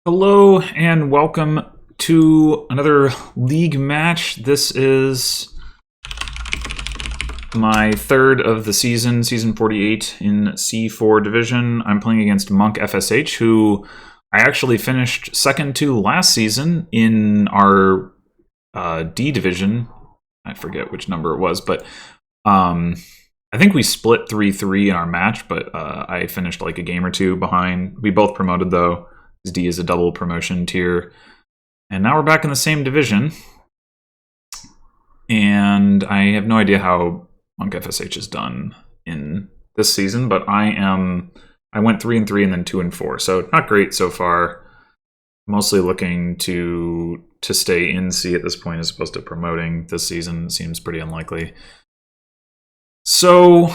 Hello and welcome to another league match. This is my third of the season, season 48 in C4 division. I'm playing against MunkFSH, who I actually finished second to last season in our D division. I forget which number it was, but I think we split 3-3 in our match, but I finished like a game or two behind. We both promoted though. D is a double promotion tier. And now we're back in the same division. And I have no idea how MunkFSH has done in this season, but I went 3-3 and then 2-4. So not great so far. Mostly looking to stay in C at this point as opposed to promoting this season. It seems pretty unlikely. So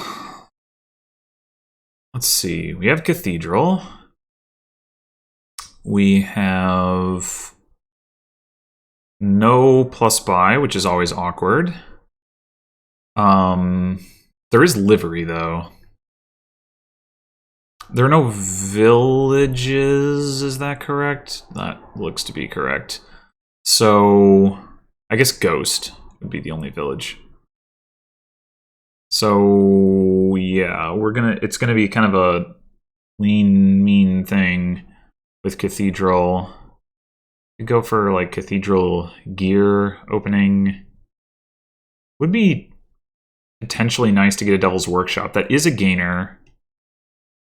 let's see. We have Cathedral. We have no plus buy, which is always awkward. There is livery, though. There are no villages, is that correct? That looks to be correct. So, I guess Ghost would be the only village. So, yeah, it's gonna be kind of a lean, mean thing. With Cathedral, you go for like Cathedral gear opening. Would be potentially nice to get a Devil's Workshop. That is a gainer.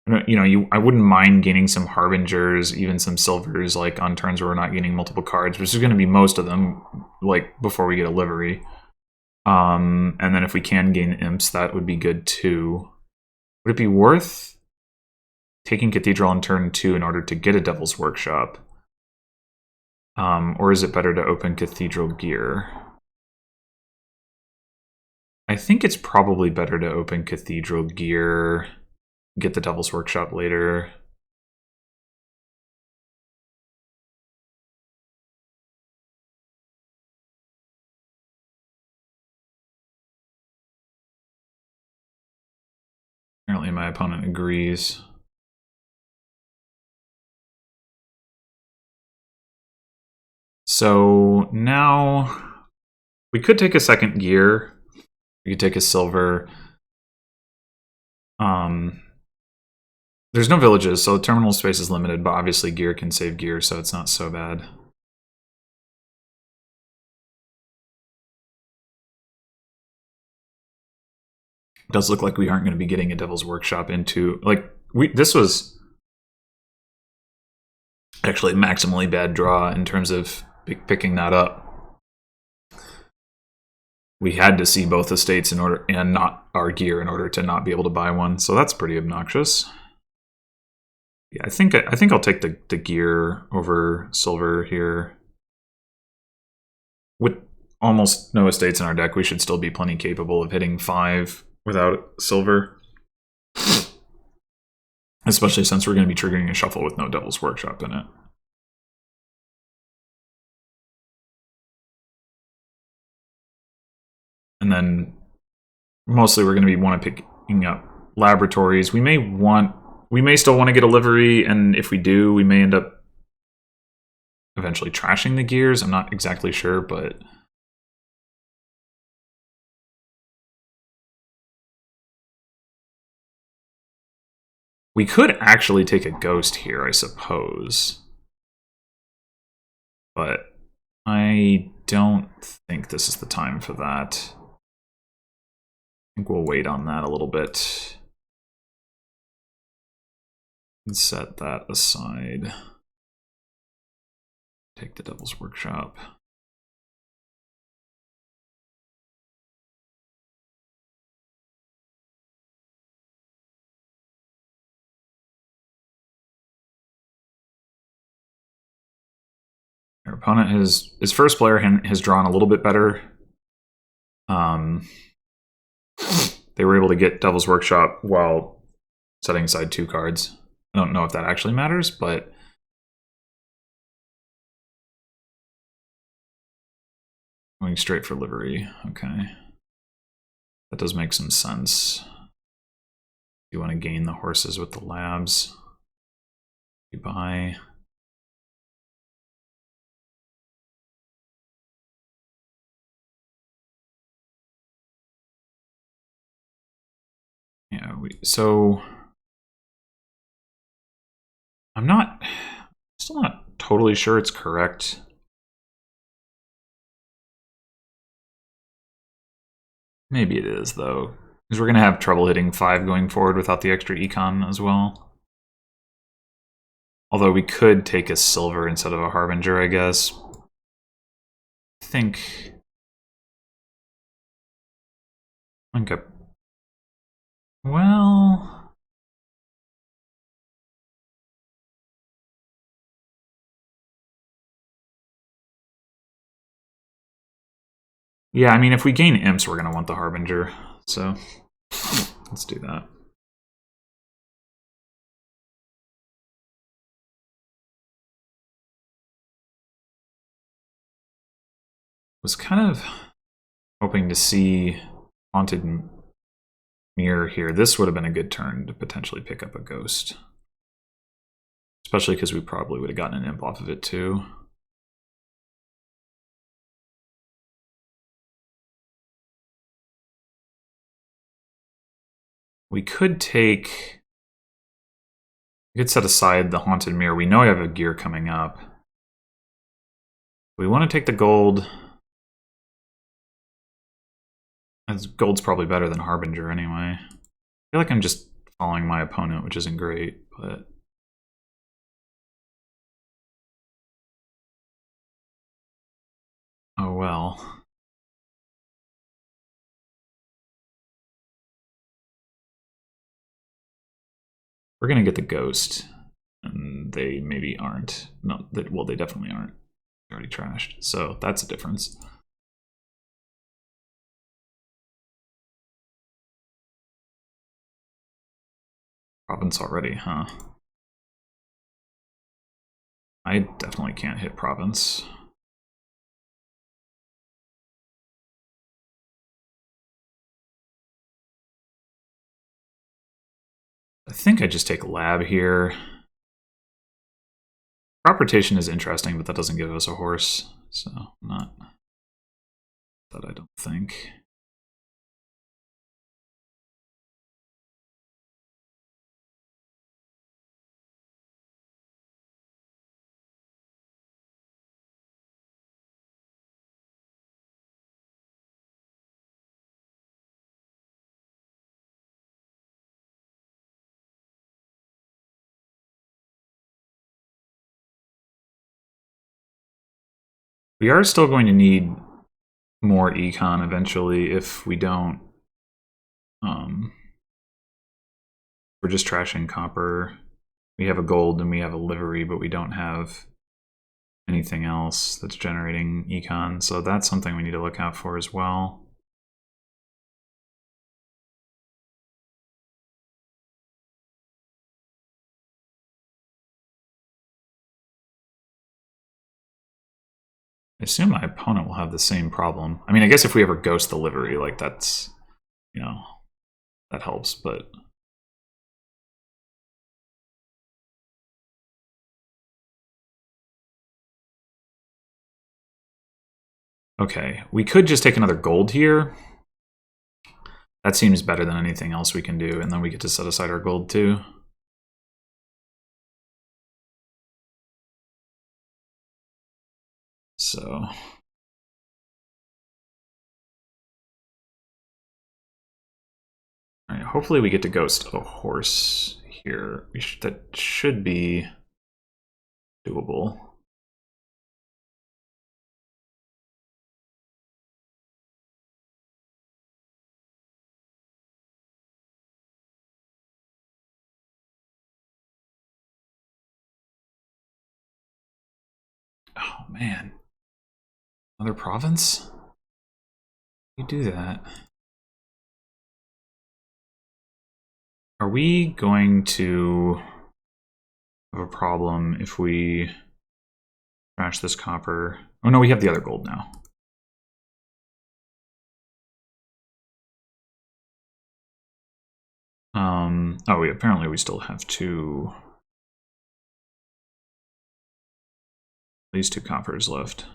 I wouldn't mind gaining some Harbingers, even some Silvers, like on turns where we're not gaining multiple cards, which is going to be most of them, like before we get a livery. And then if we can gain Imps, that would be good too. Would it be worth taking Cathedral on turn 2 in order to get a Devil's Workshop? Or is it better to open Cathedral gear? I think it's probably better to open Cathedral gear, get the Devil's Workshop later. Apparently my opponent agrees. So now we could take a second gear. We could take a silver. There's no villages, so the terminal space is limited, but obviously gear can save gear, so it's not so bad. It does look like we aren't going to be getting a Devil's Workshop into... this was actually a maximally bad draw in terms of picking that up. We had to see both estates in order, and not our gear in order to not be able to buy one, so that's pretty obnoxious. Yeah, I think I'll take the gear over silver here. With almost no estates in our deck, we should still be plenty capable of hitting 5 without silver. Especially since we're going to be triggering a shuffle with no Devil's Workshop in it. And then mostly we're going to be picking up laboratories. We may still want to get a livery, and if we do, we may end up eventually trashing the gears. I'm not exactly sure, but we could actually take a ghost here, I suppose. But I don't think this is the time for that. I think we'll wait on that a little bit. And set that aside. Take the Devil's Workshop. Our opponent his first player has drawn a little bit better. They were able to get Devil's Workshop while setting aside 2 cards. I don't know if that actually matters, but going straight for livery. Okay. That does make some sense. You want to gain the horses with the labs. You buy. So I'm still not totally sure it's correct. Maybe it is, though, because we're going to have trouble hitting 5 going forward without the extra econ as well. Although we could take a silver instead of a harbinger, I guess. I think... Okay. Well... Yeah, I mean, if we gain imps, we're going to want the harbinger. So, let's do that. Was kind of hoping to see Haunted Mirror here. This would have been a good turn to potentially pick up a ghost. Especially because we probably would have gotten an imp off of it too. We could take... We could set aside the Haunted Mirror. We know we have a gear coming up. We want to take the gold. As gold's probably better than Harbinger anyway. I feel like I'm just following my opponent, which isn't great, but... Oh well. We're gonna get the ghost. And they maybe aren't. No, well, they definitely aren't. They're already trashed. So that's a difference. Province already, huh? I definitely can't hit Province. I think I just take Lab here. Crop rotation is interesting, but that doesn't give us a horse, so not that I don't think. We are still going to need more econ eventually if we don't. We're just trashing copper. We have a gold and we have a livery, but we don't have anything else that's generating econ. So that's something we need to look out for as well. I assume my opponent will have the same problem. I mean, I guess if we ever ghost the livery, like that's, you know, that helps, but... Okay, we could just take another gold here. That seems better than anything else we can do, and then we get to set aside our gold too. So... Alright, hopefully we get to ghost a horse here. That should be doable. Oh man. Another province? You do that. Are we going to have a problem if we trash this copper? Oh no, we have the other gold now. Oh, apparently we still have these two coppers left.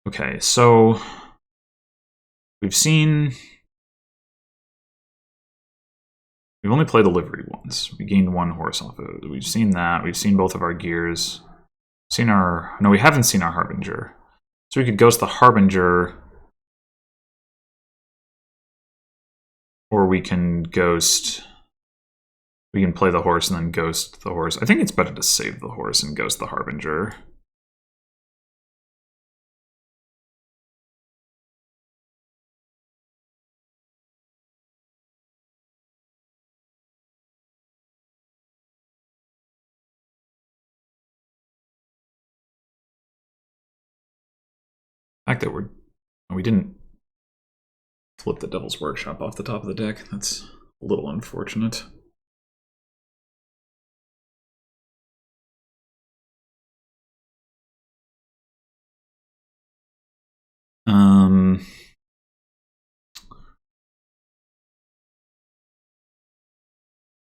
Okay, so we've seen We've only played the livery once. We gained 1 horse off of it. We've seen that. We've seen both of our gears. Seen our... No, we haven't seen our Harbinger. So we could ghost the Harbinger. Or we can ghost... We can play the horse and then ghost the horse. I think it's better to save the horse and ghost the Harbinger. The fact that we didn't flip the Devil's Workshop off the top of the deck, that's a little unfortunate.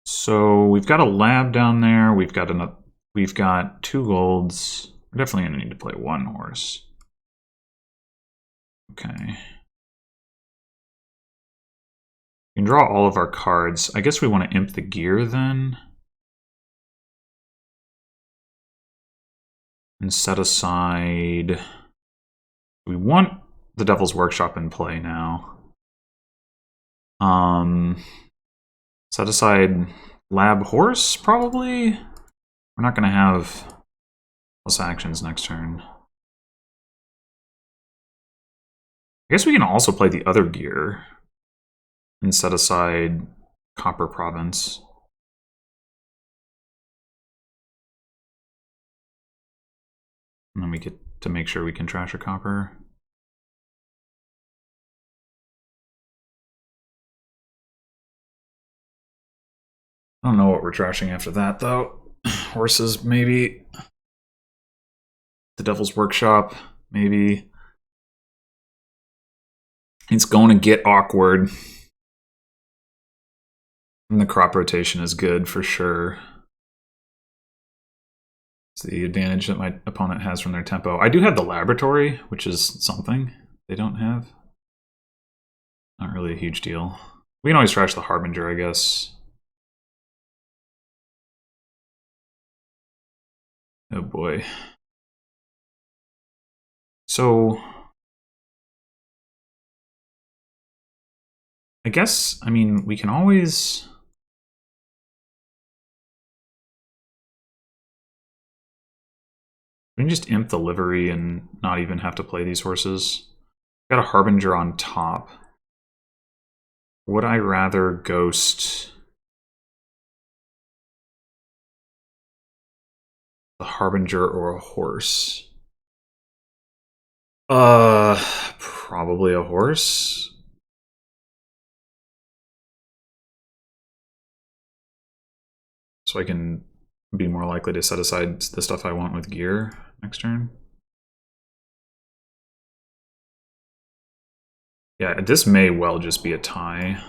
So we've got a lab down there. We've got 2 golds. We're definitely going to need to play 1 horse. Okay. We can draw all of our cards. I guess we want to imp the gear then. And set aside... We want the Devil's Workshop in play now. Set aside Lab Horse, probably? We're not going to have plus actions next turn. I guess we can also play the other gear and set aside Copper Province. And then we get to make sure we can trash a copper. I don't know what we're trashing after that, though. Horses, maybe. The Devil's Workshop, maybe. It's going to get awkward. And the crop rotation is good, for sure. It's the advantage that my opponent has from their tempo. I do have the Laboratory, which is something they don't have. Not really a huge deal. We can always trash the Harbinger, I guess. Oh boy. So... I guess, I mean, we can always... We can just imp the livery and not even have to play these horses. Got a Harbinger on top. Would I rather ghost the Harbinger or a horse? Probably a horse. So I can be more likely to set aside the stuff I want with gear next turn. Yeah, this may well just be a tie.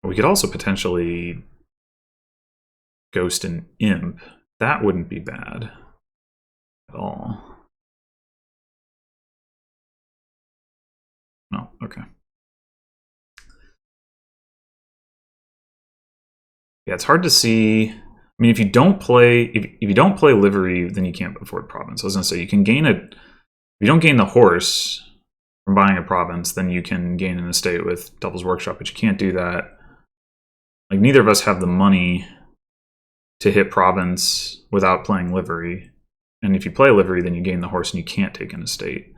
We could also potentially ghost an imp. That wouldn't be bad at all. No, okay. Yeah, it's hard to see. I mean, if you don't play livery, then you can't afford province. I was gonna say you can gain a. If you don't gain the horse from buying a province, then you can gain an estate with Devil's Workshop, but you can't do that. Like, neither of us have the money to hit province without playing livery. And if you play livery, then you gain the horse and you can't take an estate.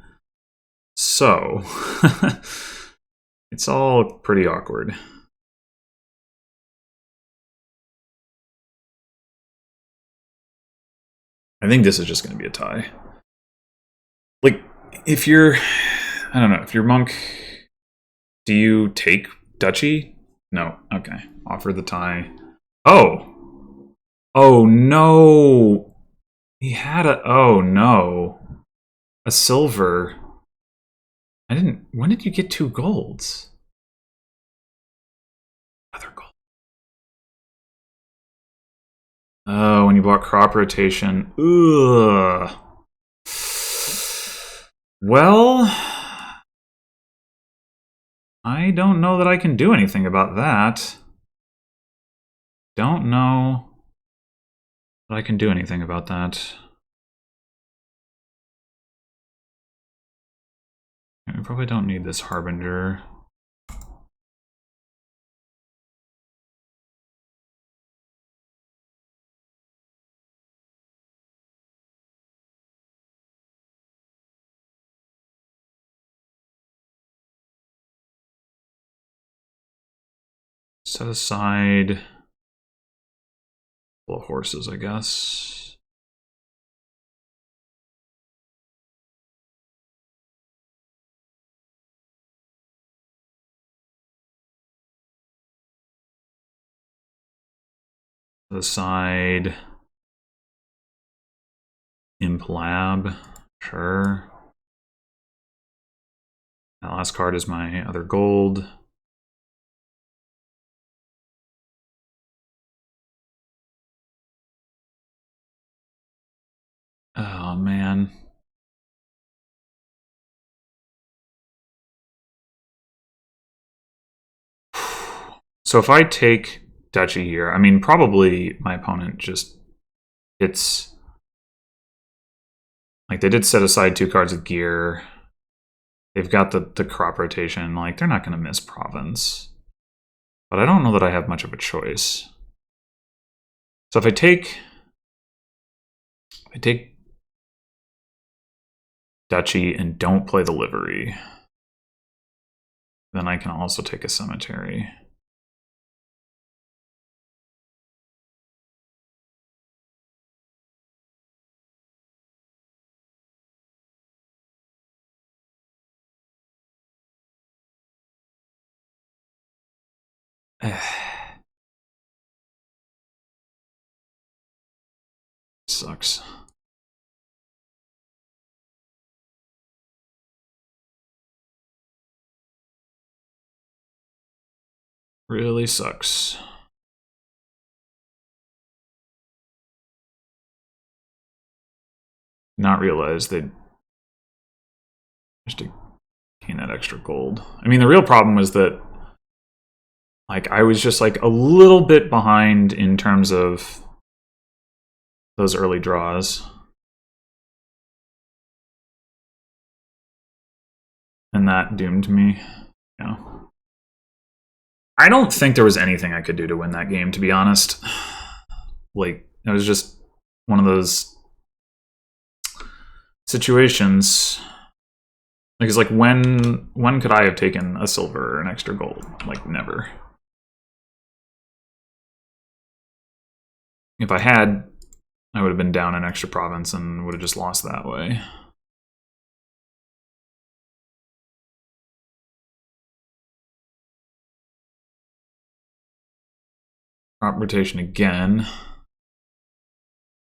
So, it's all pretty awkward. I think this is just going to be a tie. Like, if you're... I don't know, if you're Monk, do you take Duchy? No. Okay. Offer the tie. Oh! Oh, no! He had a... Oh, no. A silver. I didn't... When did you get 2 golds? Other gold. Oh, when you bought crop rotation. Ugh. Well... I don't know that I can do anything about that. Don't know that I can do anything about that. I probably don't need this Harbinger. Set aside full of horses, I guess. Set aside Imp Lab, sure. That last card is my other gold. Oh, man. So if I take Duchy here, I mean, probably my opponent just hits... Like, they did set aside 2 cards of gear. They've got the crop rotation. Like, they're not going to miss Province. But I don't know that I have much of a choice. So if I take Duchy and don't play the livery, then I can also take a cemetery. Sucks. Really sucks. Not realize they just to gain that extra gold. I mean, the real problem was that like I was just like a little bit behind in terms of those early draws. And that doomed me. Yeah. I don't think there was anything I could do to win that game, to be honest. Like, it was just one of those situations. Like, it's like, when could I have taken a silver or an extra gold? Like, never. If I had, I would have been down an extra province and would have just lost that way. Crop rotation again.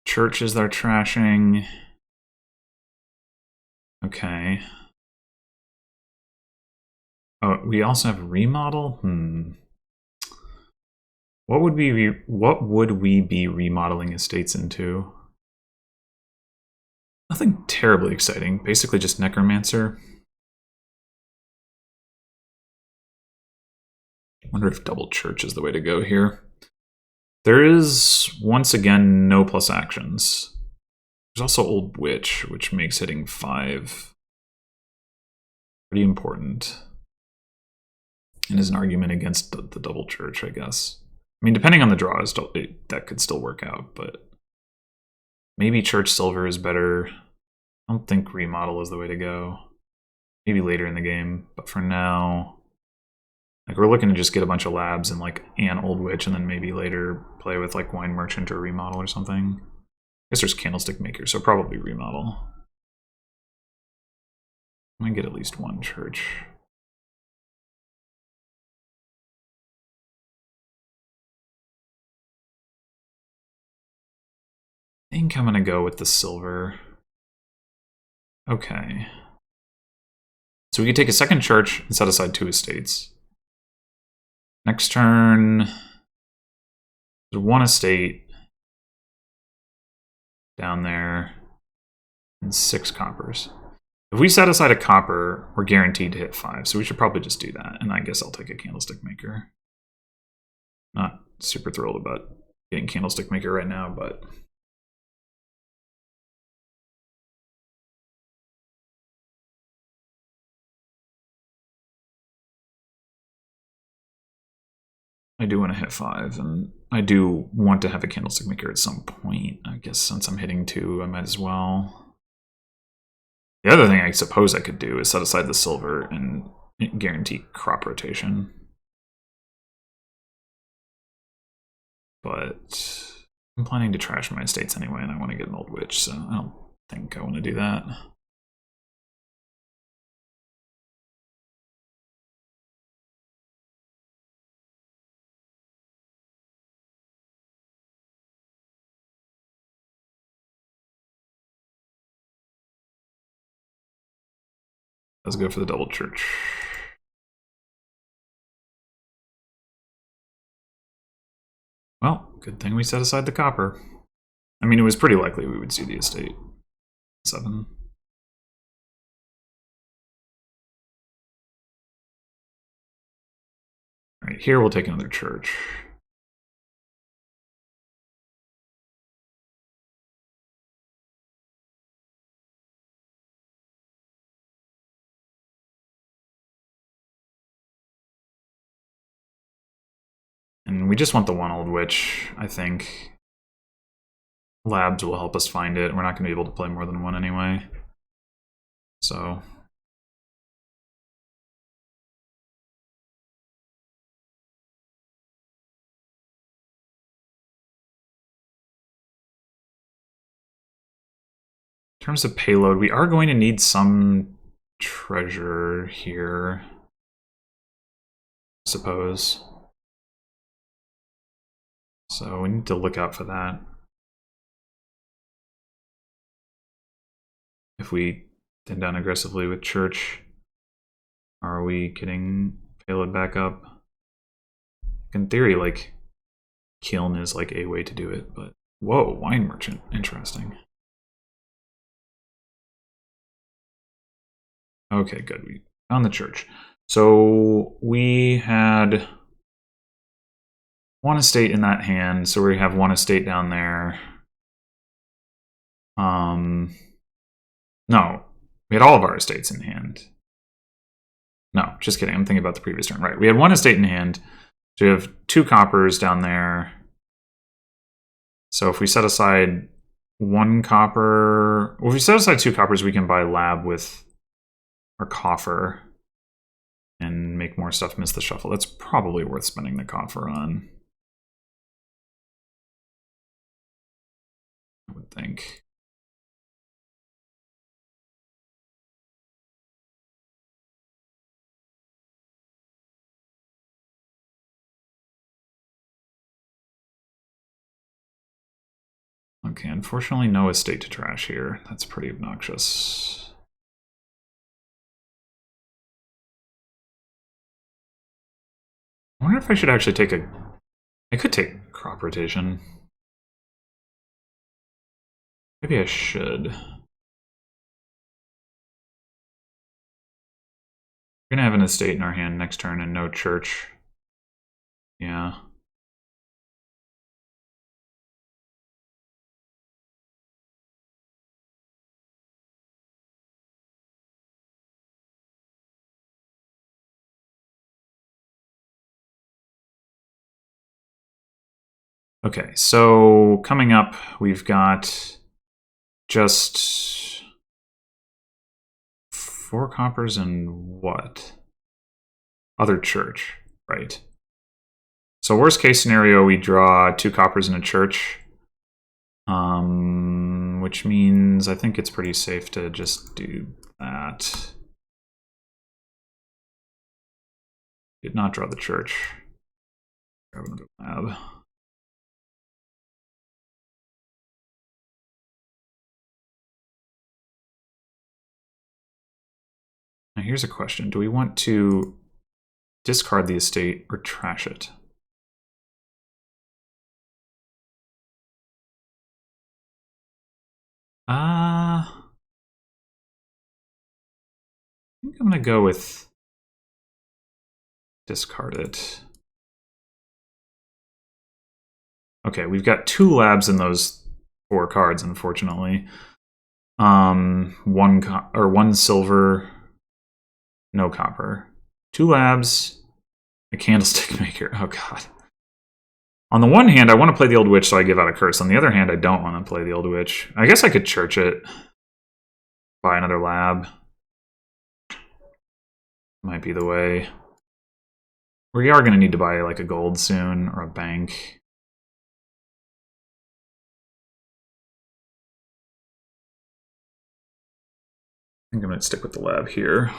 Churches they're trashing. Okay. Oh, we also have remodel? What would we be remodeling estates into? Nothing terribly exciting. Basically just necromancer. Wonder if double church is the way to go here. There is, once again, no plus actions. There's also Old Witch, which makes hitting 5 pretty important. And is an argument against the double church, I guess. I mean, depending on the draws, that could still work out, but maybe church silver is better. I don't think remodel is the way to go. Maybe later in the game, but for now... Like, we're looking to just get a bunch of labs and, like, an Old Witch, and then maybe later play with, like, Wine Merchant or Remodel or something. I guess there's Candlestick Maker, so probably Remodel. I might get at least one church. I think I'm gonna go with the silver. Okay. So we could take a second church and set aside 2 estates. Next turn, there's 1 estate down there and 6 coppers. If we set aside a copper, we're guaranteed to hit 5, so we should probably just do that. And I guess I'll take a candlestick maker. Not super thrilled about getting candlestick maker right now, but I do want to hit 5, and I do want to have a candlestick maker at some point. I guess since I'm hitting 2, I might as well. The other thing I suppose I could do is set aside the silver and guarantee crop rotation. But I'm planning to trash my estates anyway, and I want to get an old witch, so I don't think I want to do that. Let's go for the double church. Well, good thing we set aside the copper. I mean, it was pretty likely we would see the estate. 7. All right, here we'll take another church. And we just want the one old witch, I think. Labs will help us find it. We're not going to be able to play more than one anyway. So in terms of payload, we are going to need some treasure here, I suppose. So we need to look out for that. If we tend down aggressively with church, are we getting payload back up? In theory, like, kiln is like a way to do it, but whoa, wine merchant, interesting. Okay, good, we found the church. So we had one estate in that hand, so we have one estate down there. No, we had all of our estates in hand. No, just kidding, I'm thinking about the previous turn. Right, we had one estate in hand, so we have 2 coppers down there. So if we set aside 1 copper, well, if we set aside 2 coppers, we can buy lab with our coffer and make more stuff miss the shuffle. That's probably worth spending the coffer on, I would think. Okay, unfortunately no estate to trash here. That's pretty obnoxious. I wonder if I should actually take a... I could take crop rotation. Maybe I should. We're gonna have an estate in our hand next turn and no church. Yeah. Okay, so coming up, we've got just 4 coppers and what? Other church, right. So worst case scenario, we draw 2 coppers and a church. Which means I think it's pretty safe to just do that. Did not draw the church. Grab another lab. Now here's a question. Do we want to discard the estate or trash it? think I'm going to go with discard it. Okay, we've got 2 labs in those 4 cards, unfortunately. One silver, no copper. 2 labs, a candlestick maker. Oh god. On the one hand, I want to play the Old Witch, so I give out a curse. On the other hand, I don't want to play the Old Witch. I guess I could church it. Buy another lab. Might be the way. We are going to need to buy like a gold soon, or a bank. I think I'm going to stick with the lab here.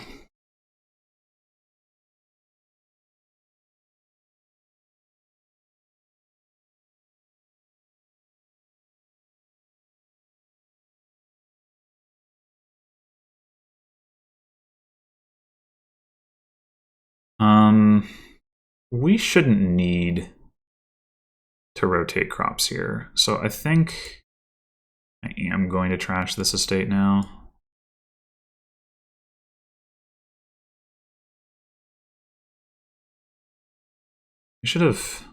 We shouldn't need to rotate crops here. So I think I am going to trash this estate now. I should have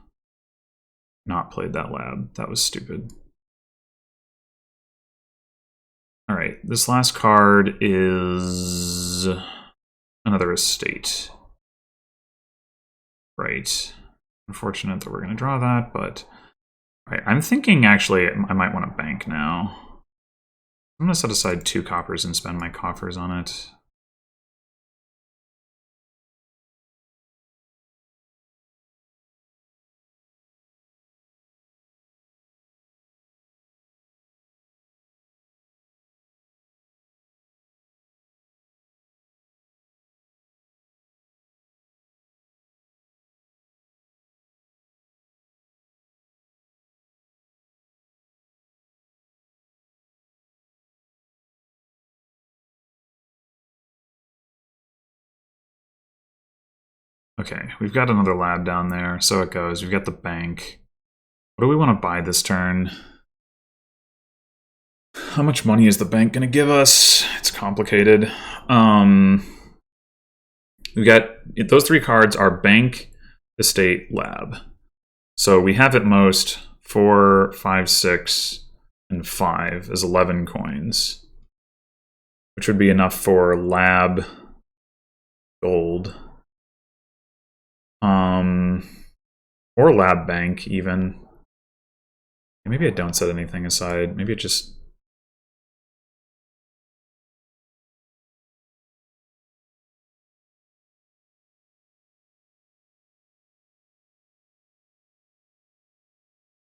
not played that lab. That was stupid. All right, this last card is another estate. Right. Unfortunate that we're going to draw that, but all right, I'm thinking actually I might want to bank now. I'm going to set aside 2 coppers and spend my coffers on it. Okay, we've got another lab down there, so it goes. We've got the bank. What do we want to buy this turn? How much money is the bank going to give us? It's complicated. We've got those 3 cards are bank, estate, lab. So we have at most 4, 5, 6, and 5 is 11 coins, which would be enough for lab, gold, or lab bank even. Maybe I don't set anything aside. Maybe it just...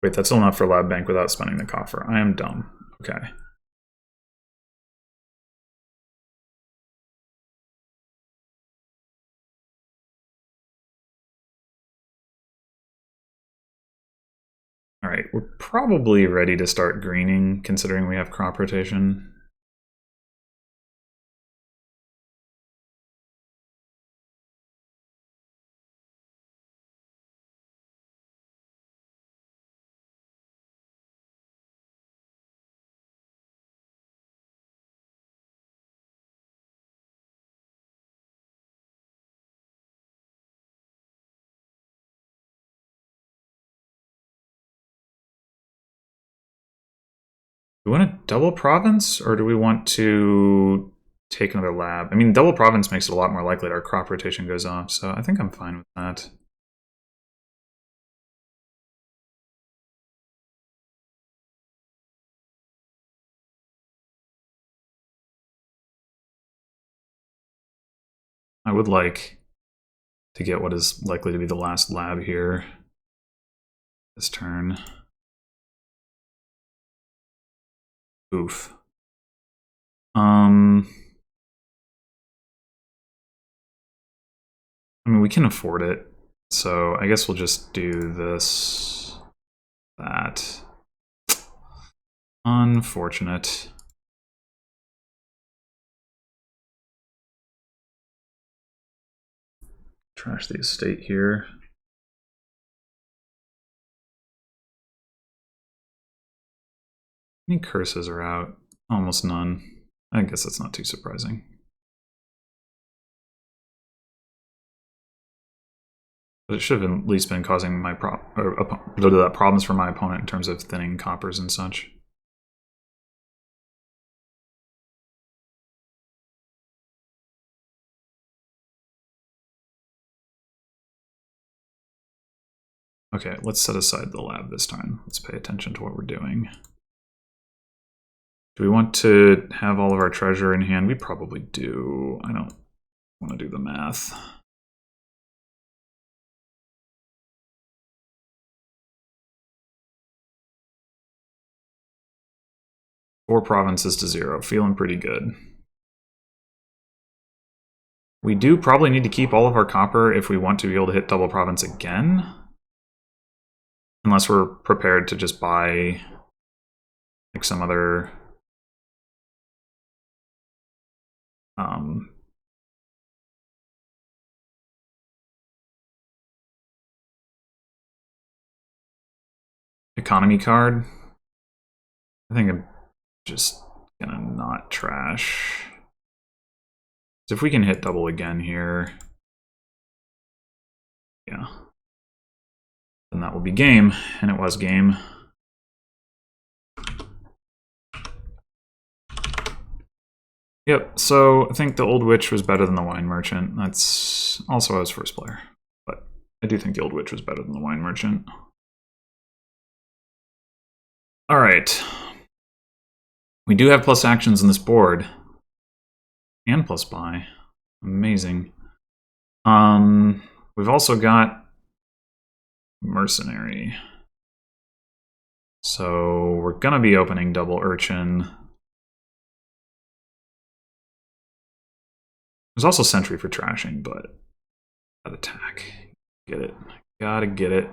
Wait, that's still enough for lab bank without spending the coffer. I am dumb. Okay. All right, we're probably ready to start greening, considering we have crop rotation. Do we want to double province, or do we want to take another lab? I mean, double province makes it a lot more likely that our crop rotation goes off, so I think I'm fine with that. I would like to get what is likely to be the last lab here this turn. Oof. I mean, we can afford it, so I guess we'll just do this, that. Unfortunate. Trash the estate here. Any curses are out? Almost none. I guess that's not too surprising. But it should have at least been causing my problems for my opponent in terms of thinning coppers and such. Okay, let's set aside the lab this time. Let's pay attention to what we're doing. Do we want to have all of our treasure in hand? We probably do. I don't want to do the math. Four provinces to 0. Feeling pretty good. We do probably need to keep all of our copper if we want to be able to hit double province again. Unless we're prepared to just buy like some other economy card. I think I'm just gonna not trash. So if we can hit double again here, yeah, then that will be game, and it was game. Yep, so I think the Old Witch was better than the Wine Merchant. That's also I was first player, but I do think the Old Witch was better than the Wine Merchant. All right. We do have plus actions in this board. And plus buy. Amazing. We've also got Mercenary. So we're gonna be opening Double Urchin. There's also Sentry for trashing, but that attack. Get it. Gotta get it.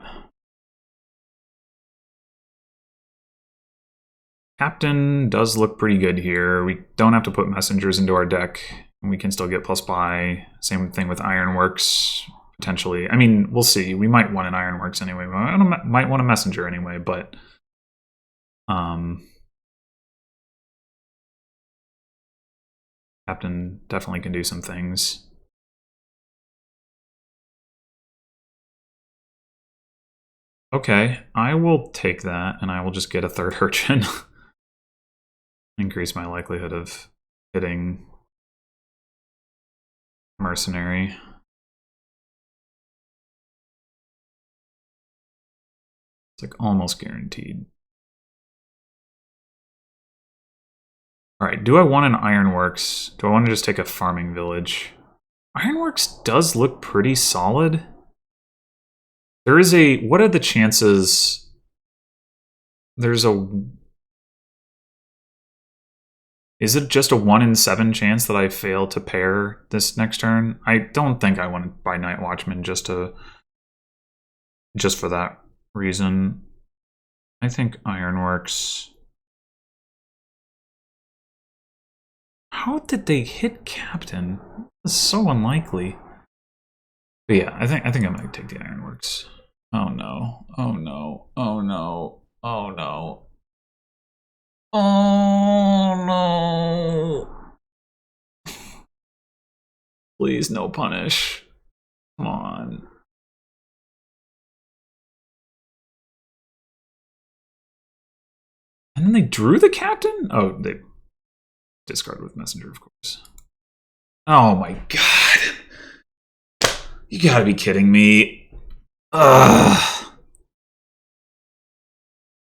Captain does look pretty good here. We don't have to put messengers into our deck, and we can still get plus buy. Same thing with Ironworks, potentially. I mean, we'll see. We might want an Ironworks anyway. We might want a messenger anyway, but Captain definitely can do some things. Okay, I will take that, and I will just get a third Urchin. Increase my likelihood of hitting Mercenary. It's like almost guaranteed. Alright, do I want an Ironworks? Do I want to just take a farming village? Ironworks does look pretty solid. There is a... What are the chances... There's a... Is it just a 1 in 7 chance that I fail to pair this next turn? I don't think I want to buy Night Watchman just for that reason. I think Ironworks... How did they hit Captain? This is so unlikely. But yeah, I think I might take the Ironworks. Oh no. Oh no. Oh no. Oh no. Oh no. Please, no punish. Come on. And then they drew the captain? Oh, they discarded with messenger, of course. Oh my god. You gotta be kidding me. Ugh.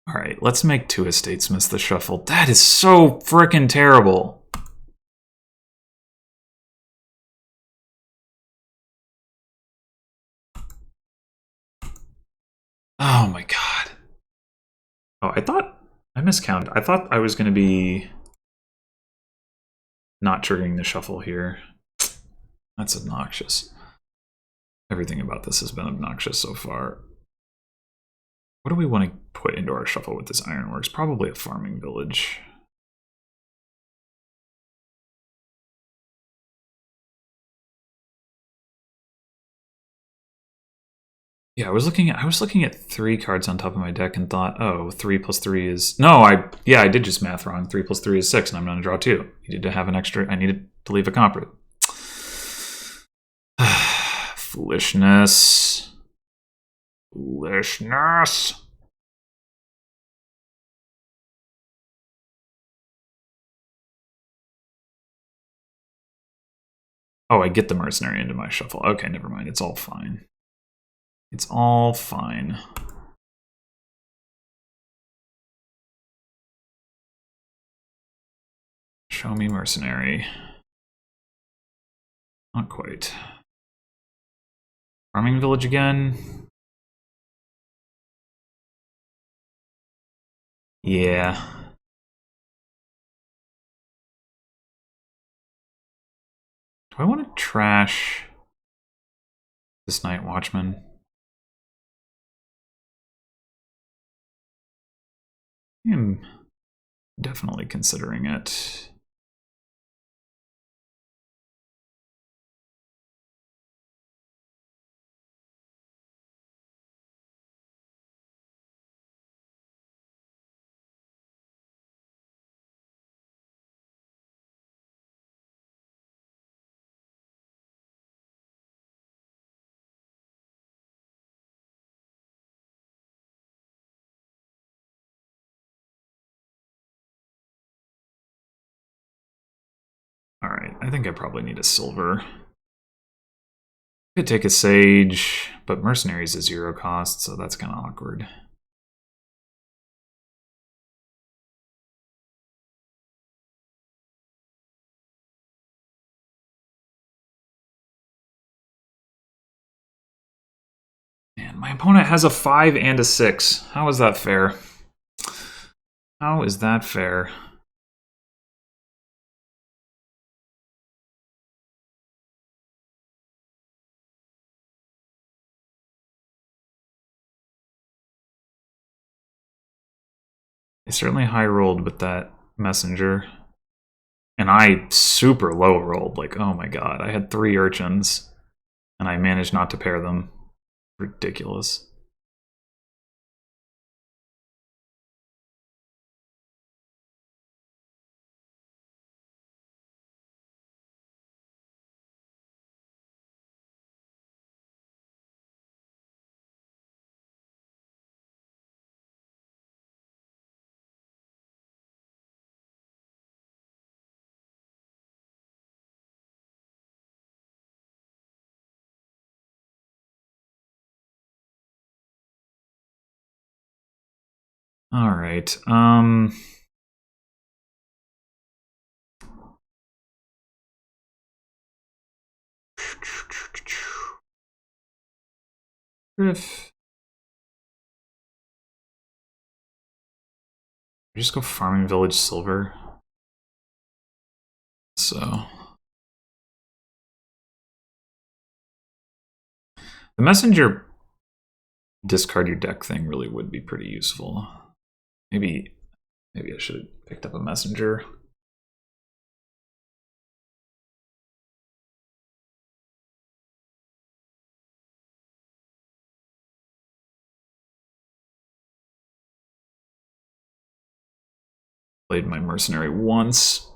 Alright, let's make 2 Estatesmiths the shuffle. That is so frickin' terrible. Oh my god. Oh, I thought... I miscounted. I thought I was going to be not triggering the shuffle here. That's obnoxious. Everything about this has been obnoxious so far. What do we want to put into our shuffle with this Ironworks? Probably a farming village. Yeah, I was looking at 3 cards on top of my deck and thought, oh, 3 plus 3 is... No, I did just math wrong. 3 plus 3 is 6, and I'm going to draw 2. Needed to have an extra... I needed to leave a copper. Foolishness. Foolishness. Oh, I get the mercenary into my shuffle. Okay, never mind. It's all fine. It's all fine. Show me mercenary. Not quite. Farming village again. Yeah. Do I want to trash this night watchman? I'm definitely considering it. Alright, I think I probably need a silver. Could take a sage, but mercenary is a 0 cost, so that's kind of awkward. Man, my opponent has a 5 and a 6. How is that fair? How is that fair? I certainly high rolled with that messenger. And I super low rolled. Like, oh my god. I had 3 urchins. And I managed not to pair them. Ridiculous. Alright, if I just go farming village silver. So the messenger discard your deck thing really would be pretty useful. Maybe I should have picked up a messenger. Played my mercenary once.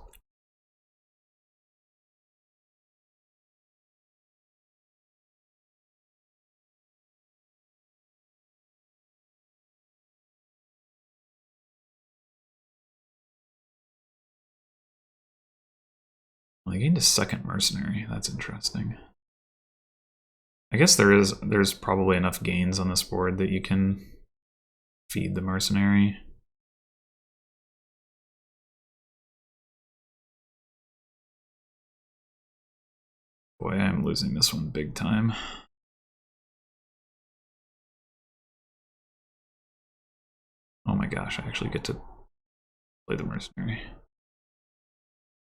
Well, I gained a second mercenary. That's interesting. I guess there's probably enough gains on this board that you can feed the mercenary. Boy, I'm losing this one big time. Oh my gosh, I actually get to play the mercenary.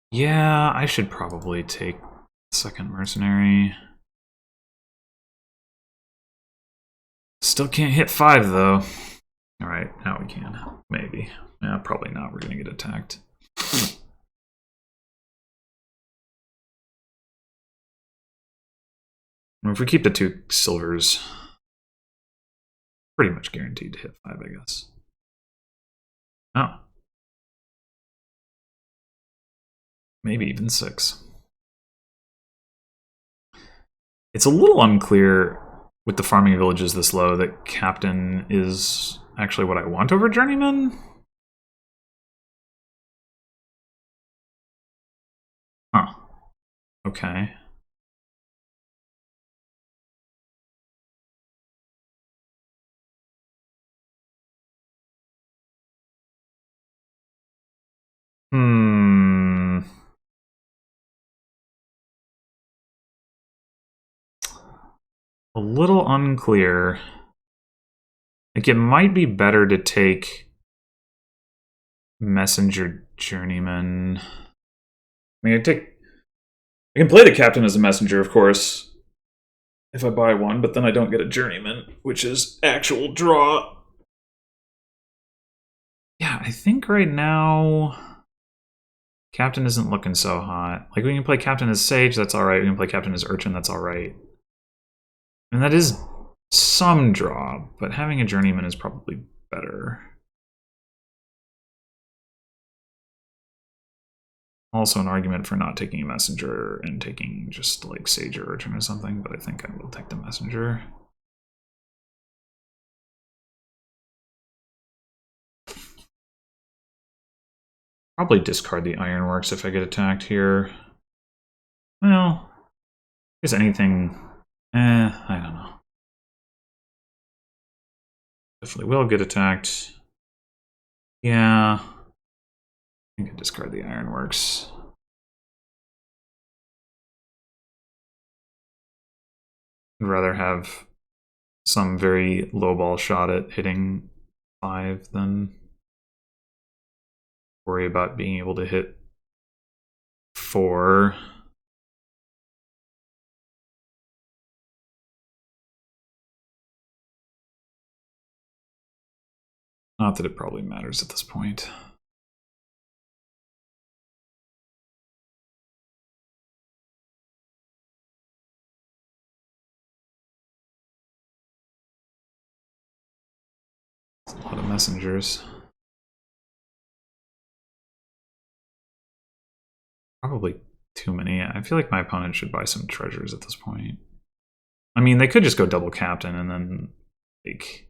Yeah, I should probably take second mercenary. Still can't hit 5 though. Alright, now we can. Maybe. Yeah, probably not. We're gonna get attacked. If we keep the 2 silvers, pretty much guaranteed to hit 5, I guess. Oh. Maybe even 6. It's a little unclear with the farming villages this low that captain is actually what I want over journeyman. Huh. Okay. Hmm. A little unclear. Like, it might be better to take messenger journeyman. I mean, I can play the captain as a messenger, of course, if I buy one, but then I don't get a journeyman, which is actual draw. Yeah, I think right now captain isn't looking so hot. Like, we can play captain as sage, that's alright. We can play captain as urchin, that's alright. And that is some draw, but having a journeyman is probably better. Also an argument for not taking a messenger and taking just like sage or urchin or something, but I think I will take the messenger. Probably discard the ironworks if I get attacked here. Well, is anything... I don't know. Definitely will get attacked. Yeah. I can discard the ironworks. I'd rather have some very lowball shot at hitting 5 than worry about being able to hit 4. Not that it probably matters at this point. It's a lot of messengers. Probably too many. I feel like my opponent should buy some treasures at this point. I mean, they could just go double captain and then like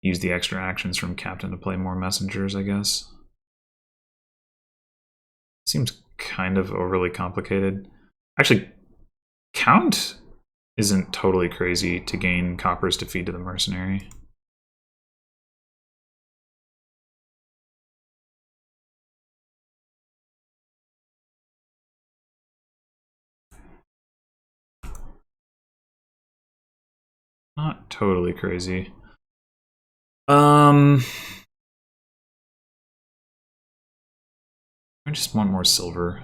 use the extra actions from captain to play more messengers, I guess. Seems kind of overly complicated. Actually, count isn't totally crazy to gain coppers to feed to the mercenary. Not totally crazy. I just want more silver.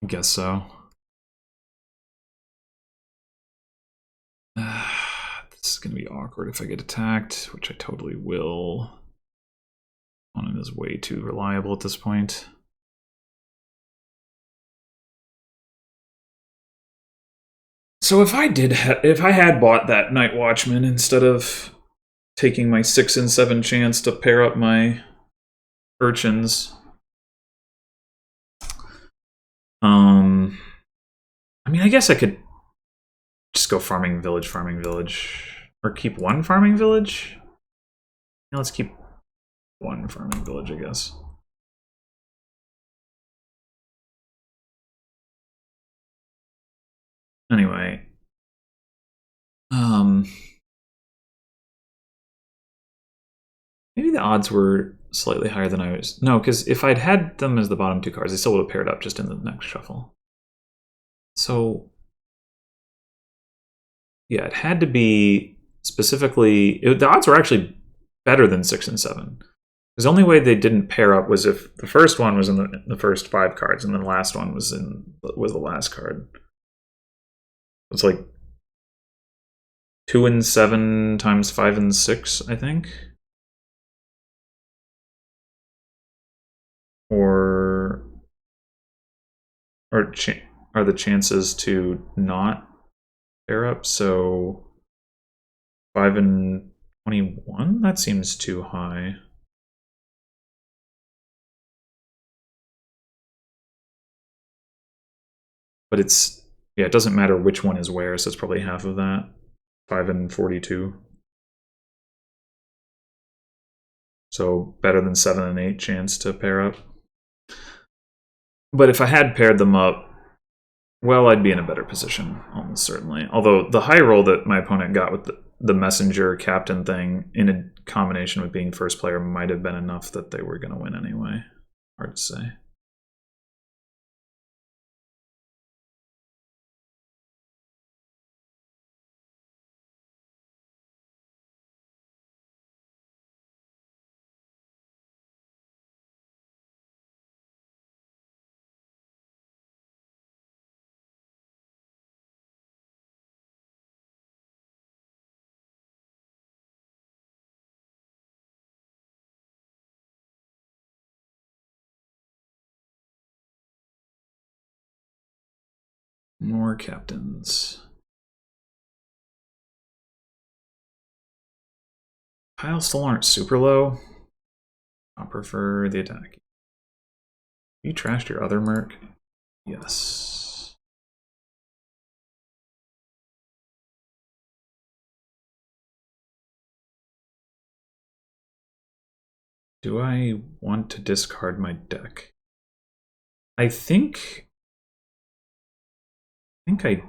I guess so. This is gonna be awkward if I get attacked, which I totally will. Opponent is way too reliable at this point. So if I had bought that Night Watchman instead of taking my 6 and 7 chance to pair up my urchins, I mean, I guess I could just go farming village, or keep one farming village. Yeah, let's keep one farming village, I guess. Anyway, maybe the odds were slightly higher than I was. No, because if I'd had them as the bottom 2 cards, they still would have paired up just in the next shuffle. So, yeah, it had to be specifically... the odds were actually better than 6 and 7. Because the only way they didn't pair up was if the first one was in the first 5 cards, and then the last one was the last card. It's like 2 and 7 times 5 and 6, I think. Or are the chances to not pair up? So 5 and 21? That seems too high. But it's Yeah, it doesn't matter which one is where, so it's probably half of that. 5 and 42. So better than 7 and 8 chance to pair up. But if I had paired them up, well, I'd be in a better position, almost certainly. Although the high roll that my opponent got with the messenger captain thing in a combination with being first player might have been enough that they were going to win anyway. Hard to say. More captains. Piles still aren't super low. I prefer the attack. You trashed your other merc? Yes. Do I want to discard my deck? I think I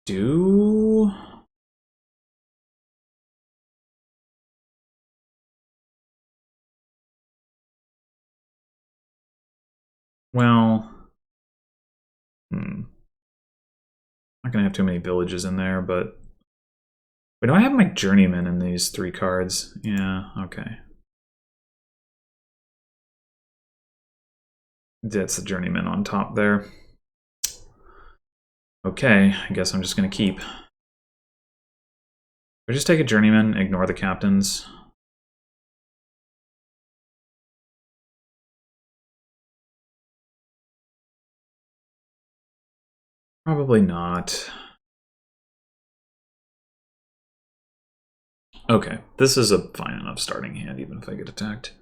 do. Well, not gonna have too many villages in there, but wait, do I have my journeyman in these 3 cards? Yeah, okay. That's the journeyman on top there. Okay, I guess I'm just gonna keep. I just take a journeyman, ignore the captains. Probably not. Okay, this is a fine enough starting hand, even if I get attacked.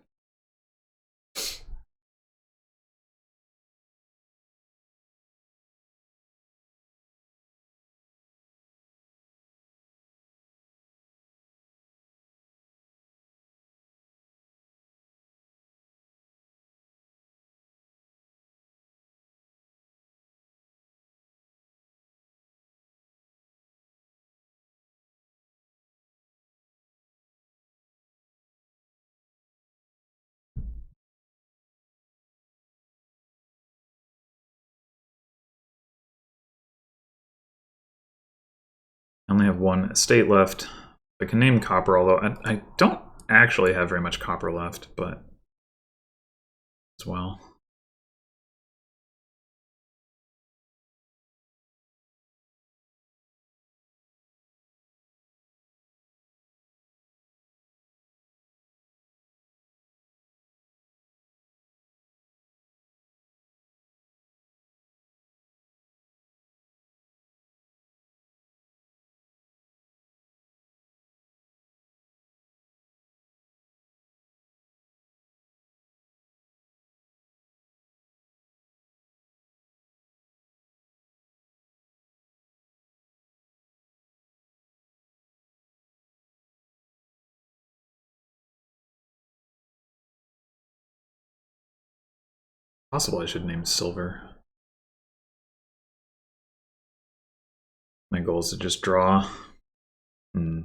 I only have 1 estate left. I can name copper, although I don't actually have very much copper left, but as well. Possible I should name silver. My goal is to just draw. I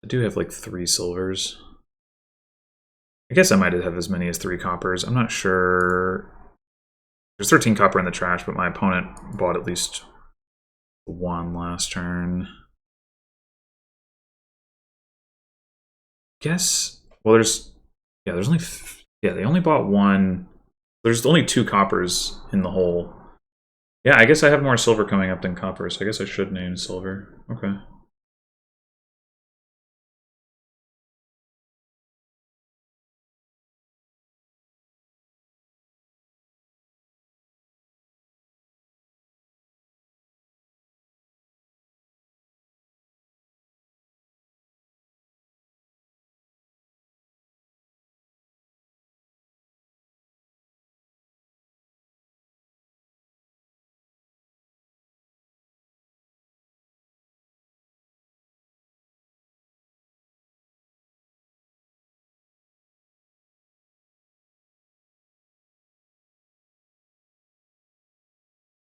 do have like 3 silvers. I guess I might have as many as 3 coppers. I'm not sure. There's 13 copper in the trash, but my opponent bought at least 1 last turn. Guess. Well, there's only. They only bought 1. There's only 2 coppers in the hole. Yeah, I guess I have more silver coming up than copper, so I guess I should name silver. Okay.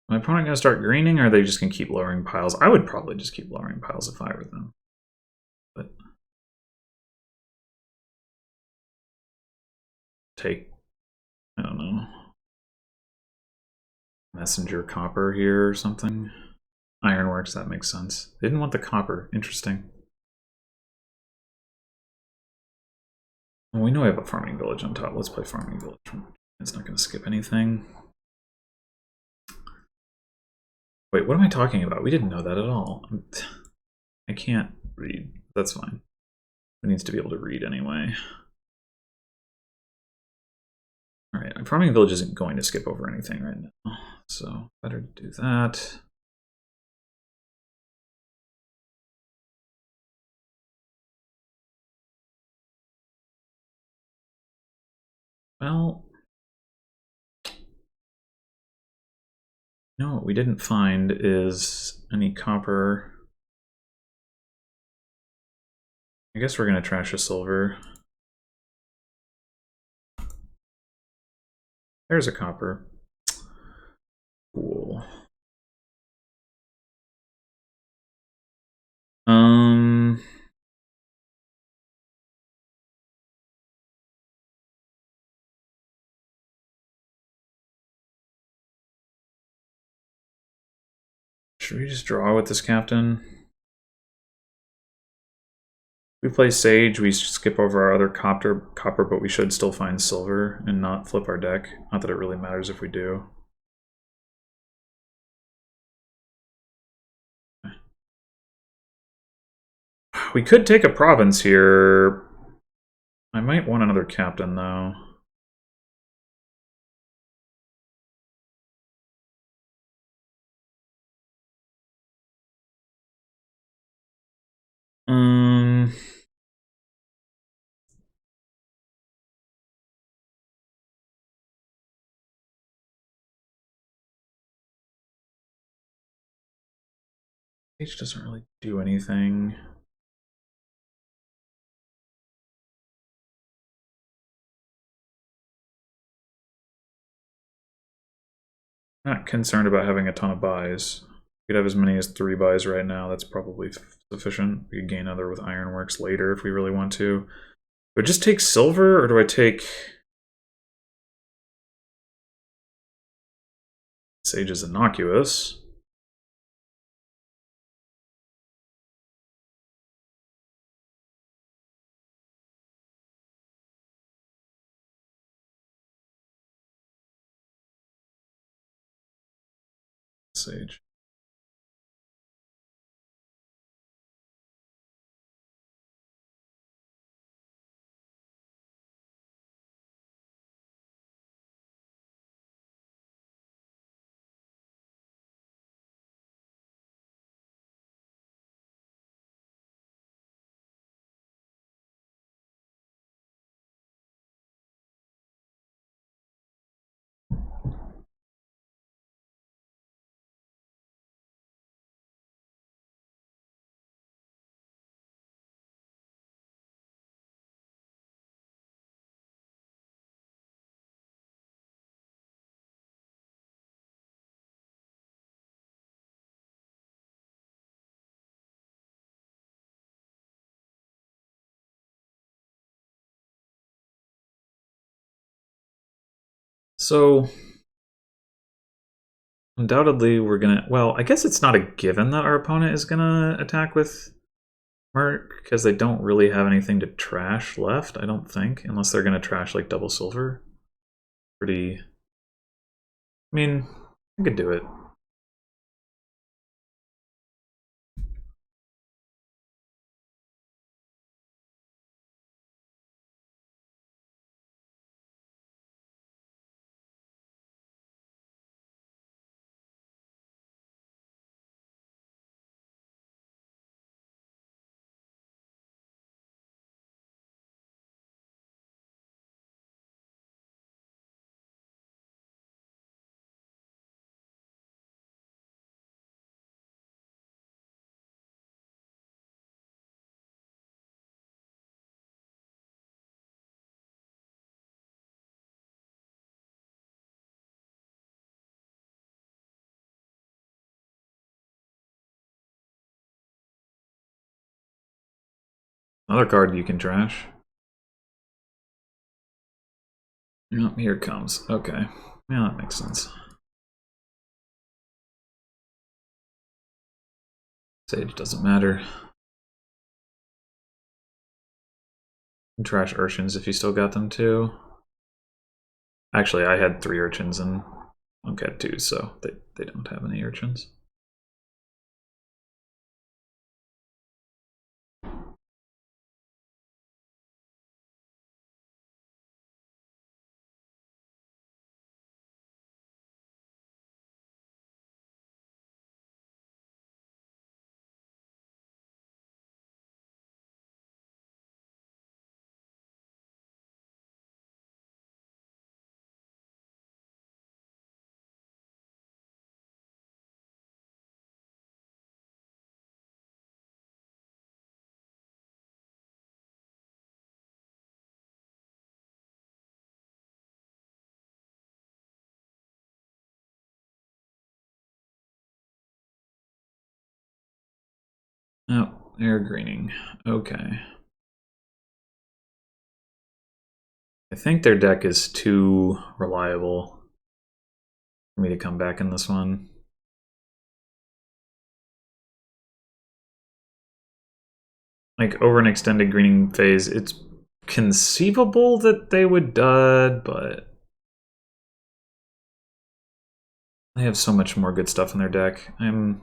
My opponent gonna start greening, or are they just gonna keep lowering piles? I would probably just keep lowering piles if I were them. But take, I don't know, messenger copper here or something. Ironworks, that makes sense. They didn't want the copper. Interesting. Well, we know we have a farming village on top. Let's play farming village. It's not going to skip anything. Wait, what am I talking about? We didn't know that at all. I can't read. That's fine. It needs to be able to read anyway. Alright, farming village isn't going to skip over anything right now. So, better to do that. Well, no, what we didn't find is any copper. I guess we're going to trash a silver. There's a copper. Cool. Should we just draw with this captain? We play Sage, we skip over our other copper, but we should still find silver and not flip our deck. Not that it really matters if we do. We could take a province here. I might want another captain, though. H doesn't really do anything. Not concerned about having a ton of buys. We could have as many as 3 buys right now. That's probably sufficient. We could gain other with ironworks later if we really want to. But just take silver, or do I take Sage is innocuous? Sage. So, undoubtedly we're gonna... Well, I guess it's not a given that our opponent is gonna attack with Merc, because they don't really have anything to trash left, I don't think. Unless they're gonna trash, like, double silver. Pretty... I mean, I could do it. Another card you can trash. Oh, here it comes. Okay. Yeah, that makes sense. Sage doesn't matter. And trash urchins if you still got them too. Actually, I had 3 urchins and Monk had 2, so they don't have any urchins. Oh, air greening. Okay. I think their deck is too reliable for me to come back in this one. Like, over an extended greening phase, it's conceivable that they would dud, but they have so much more good stuff in their deck. I'm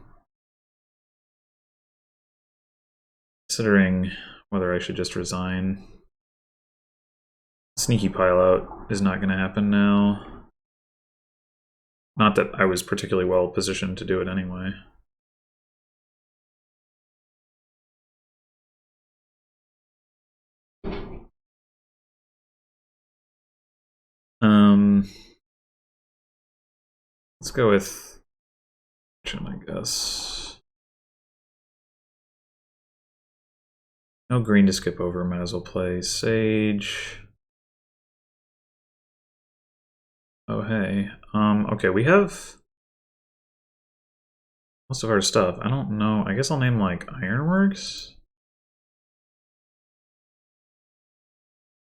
considering whether I should just resign. Sneaky pile out is not going to happen now. Not that I was particularly well positioned to do it anyway. Let's go with I guess. No green to skip over, might as well play Sage. Oh hey. Okay, we have most of our stuff. I don't know. I guess I'll name like Ironworks.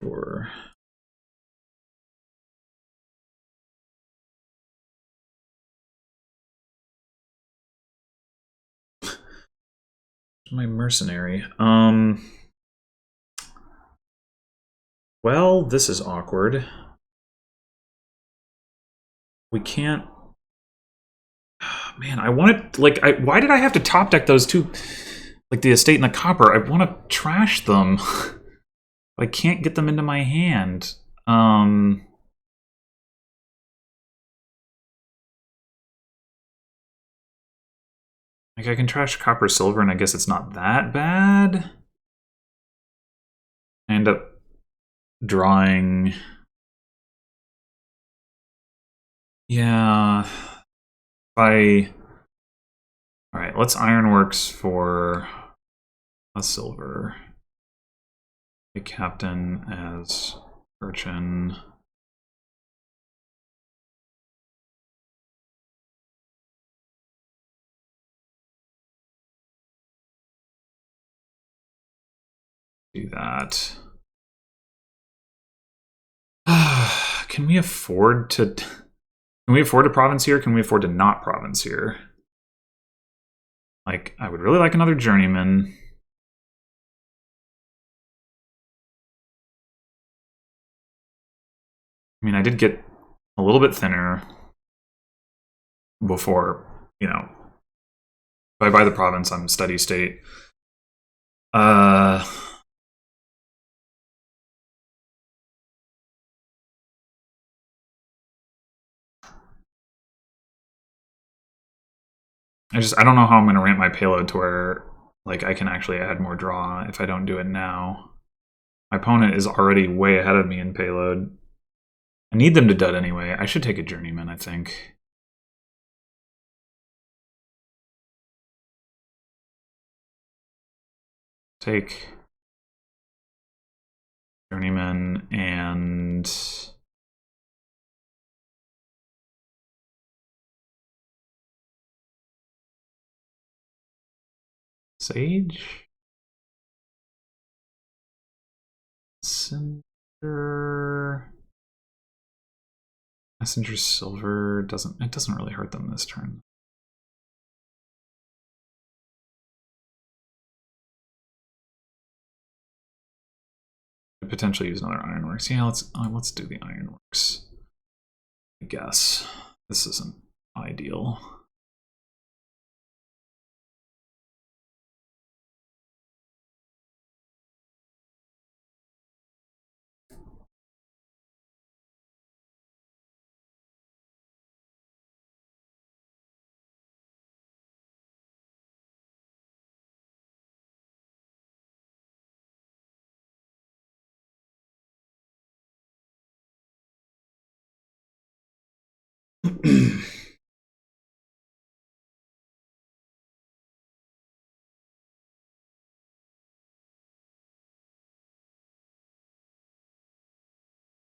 Sure. My mercenary. Well, this is awkward. We can't. Man, I want to like. Why did I have to top deck those two? Like the estate and the copper. I want to trash them. I can't get them into my hand. Like I can trash copper silver, and I guess it's not that bad. I end up drawing. Yeah. All right, let's Ironworks for a silver. A captain as urchin. Do that. Can we afford to? Can we afford a province here? Can we afford to not province here? Like, I would really like another journeyman. I mean, I did get a little bit thinner before, you know. If I buy the province, I'm steady state. I don't know how I'm going to ramp my payload to where like I can actually add more draw if I don't do it now. My opponent is already way ahead of me in payload. I need them to dud anyway. I should take a journeyman, I think. Take journeyman and Sage? Messenger silver doesn't really hurt them this turn. Could potentially use another ironworks. Yeah, let's do the ironworks. I guess this isn't ideal.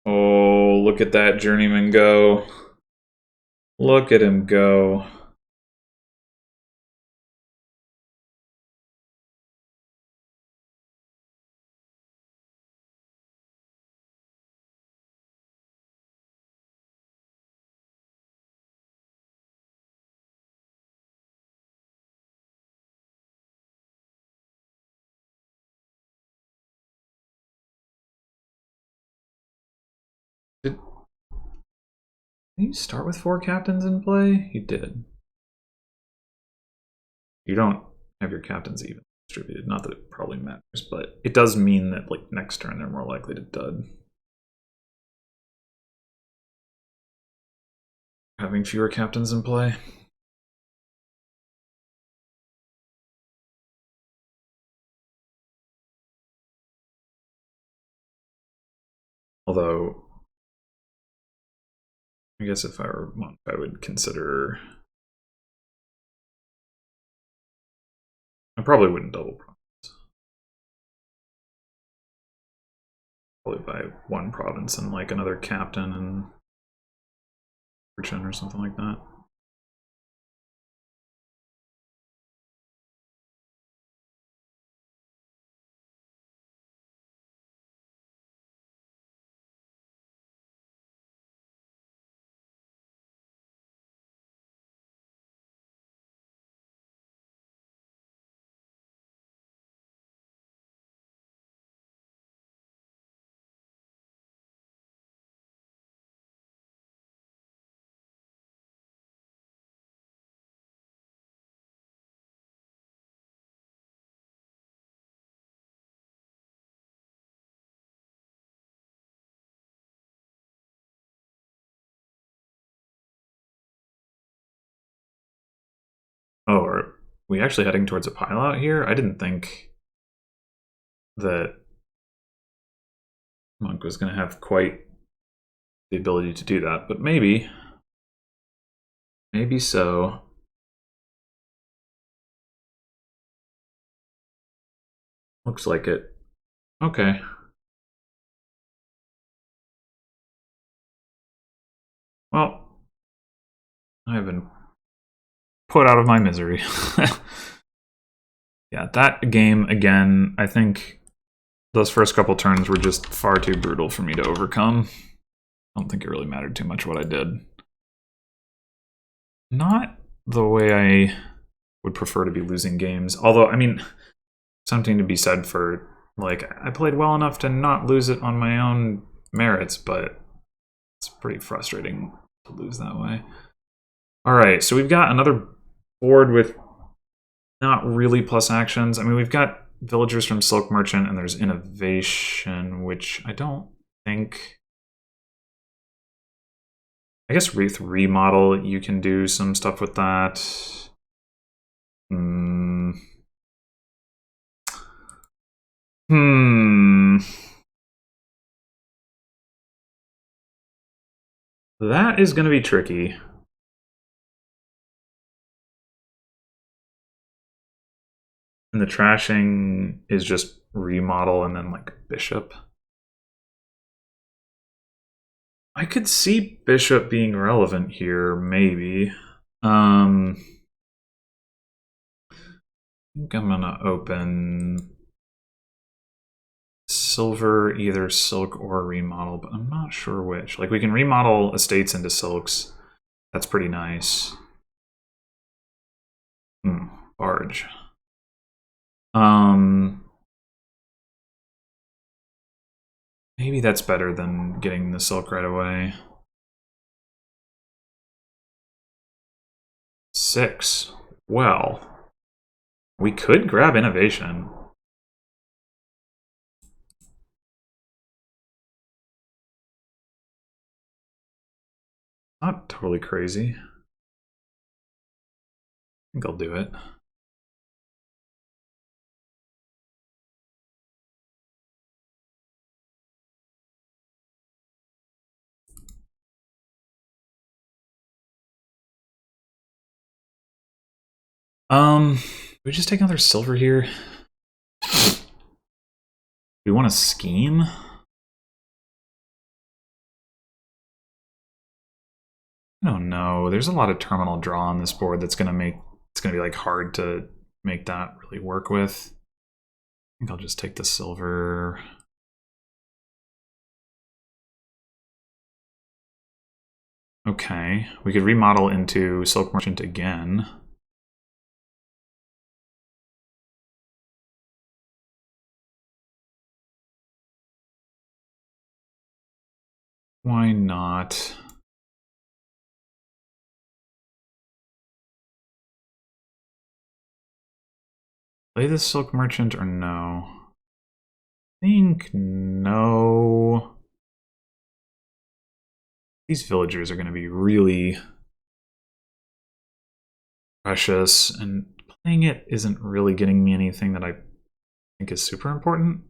Oh, look at that journeyman go. Look at him go. Did you start with 4 captains in play? You did. You don't have your captains even distributed. Not that it probably matters, but it does mean that like next turn they're more likely to dud. Having fewer captains in play. Although, I guess if I were Monk, I would consider... I probably wouldn't double province. Probably buy 1 province and like another captain and fortune or something like that. Oh, are we actually heading towards a pile out here? I didn't think that Monk was going to have quite the ability to do that, but maybe. Maybe so. Looks like it. Okay. Well, I've been put out of my misery. Yeah, that game, again, I think those first couple turns were just far too brutal for me to overcome. I don't think it really mattered too much what I did. Not the way I would prefer to be losing games. Although, I mean, something to be said for, like, I played well enough to not lose it on my own merits, but it's pretty frustrating to lose that way. All right, so we've got another board with not really plus actions. I mean, we've got villagers from Silk Merchant, and there's innovation, which I don't think... I guess with remodel, you can do some stuff with that. That is going to be tricky. And the trashing is just remodel and then like bishop. I could see bishop being relevant here, maybe. I think I'm gonna open silver, either silk or remodel, but I'm not sure which. Like, we can remodel estates into silks. That's pretty nice. Barge. Maybe that's better than getting the silk right away. 6. Well, we could grab innovation. Not totally crazy. I think I'll do it. We just take another silver here. We want a scheme? I don't know. There's a lot of terminal draw on this board that's gonna make it's gonna be like hard to make that really work with. I think I'll just take the silver. Okay, we could remodel into Silk Merchant again. Why not? Play the Silk Merchant or no? I think no. These villagers are going to be really precious, and playing it isn't really getting me anything that I think is super important.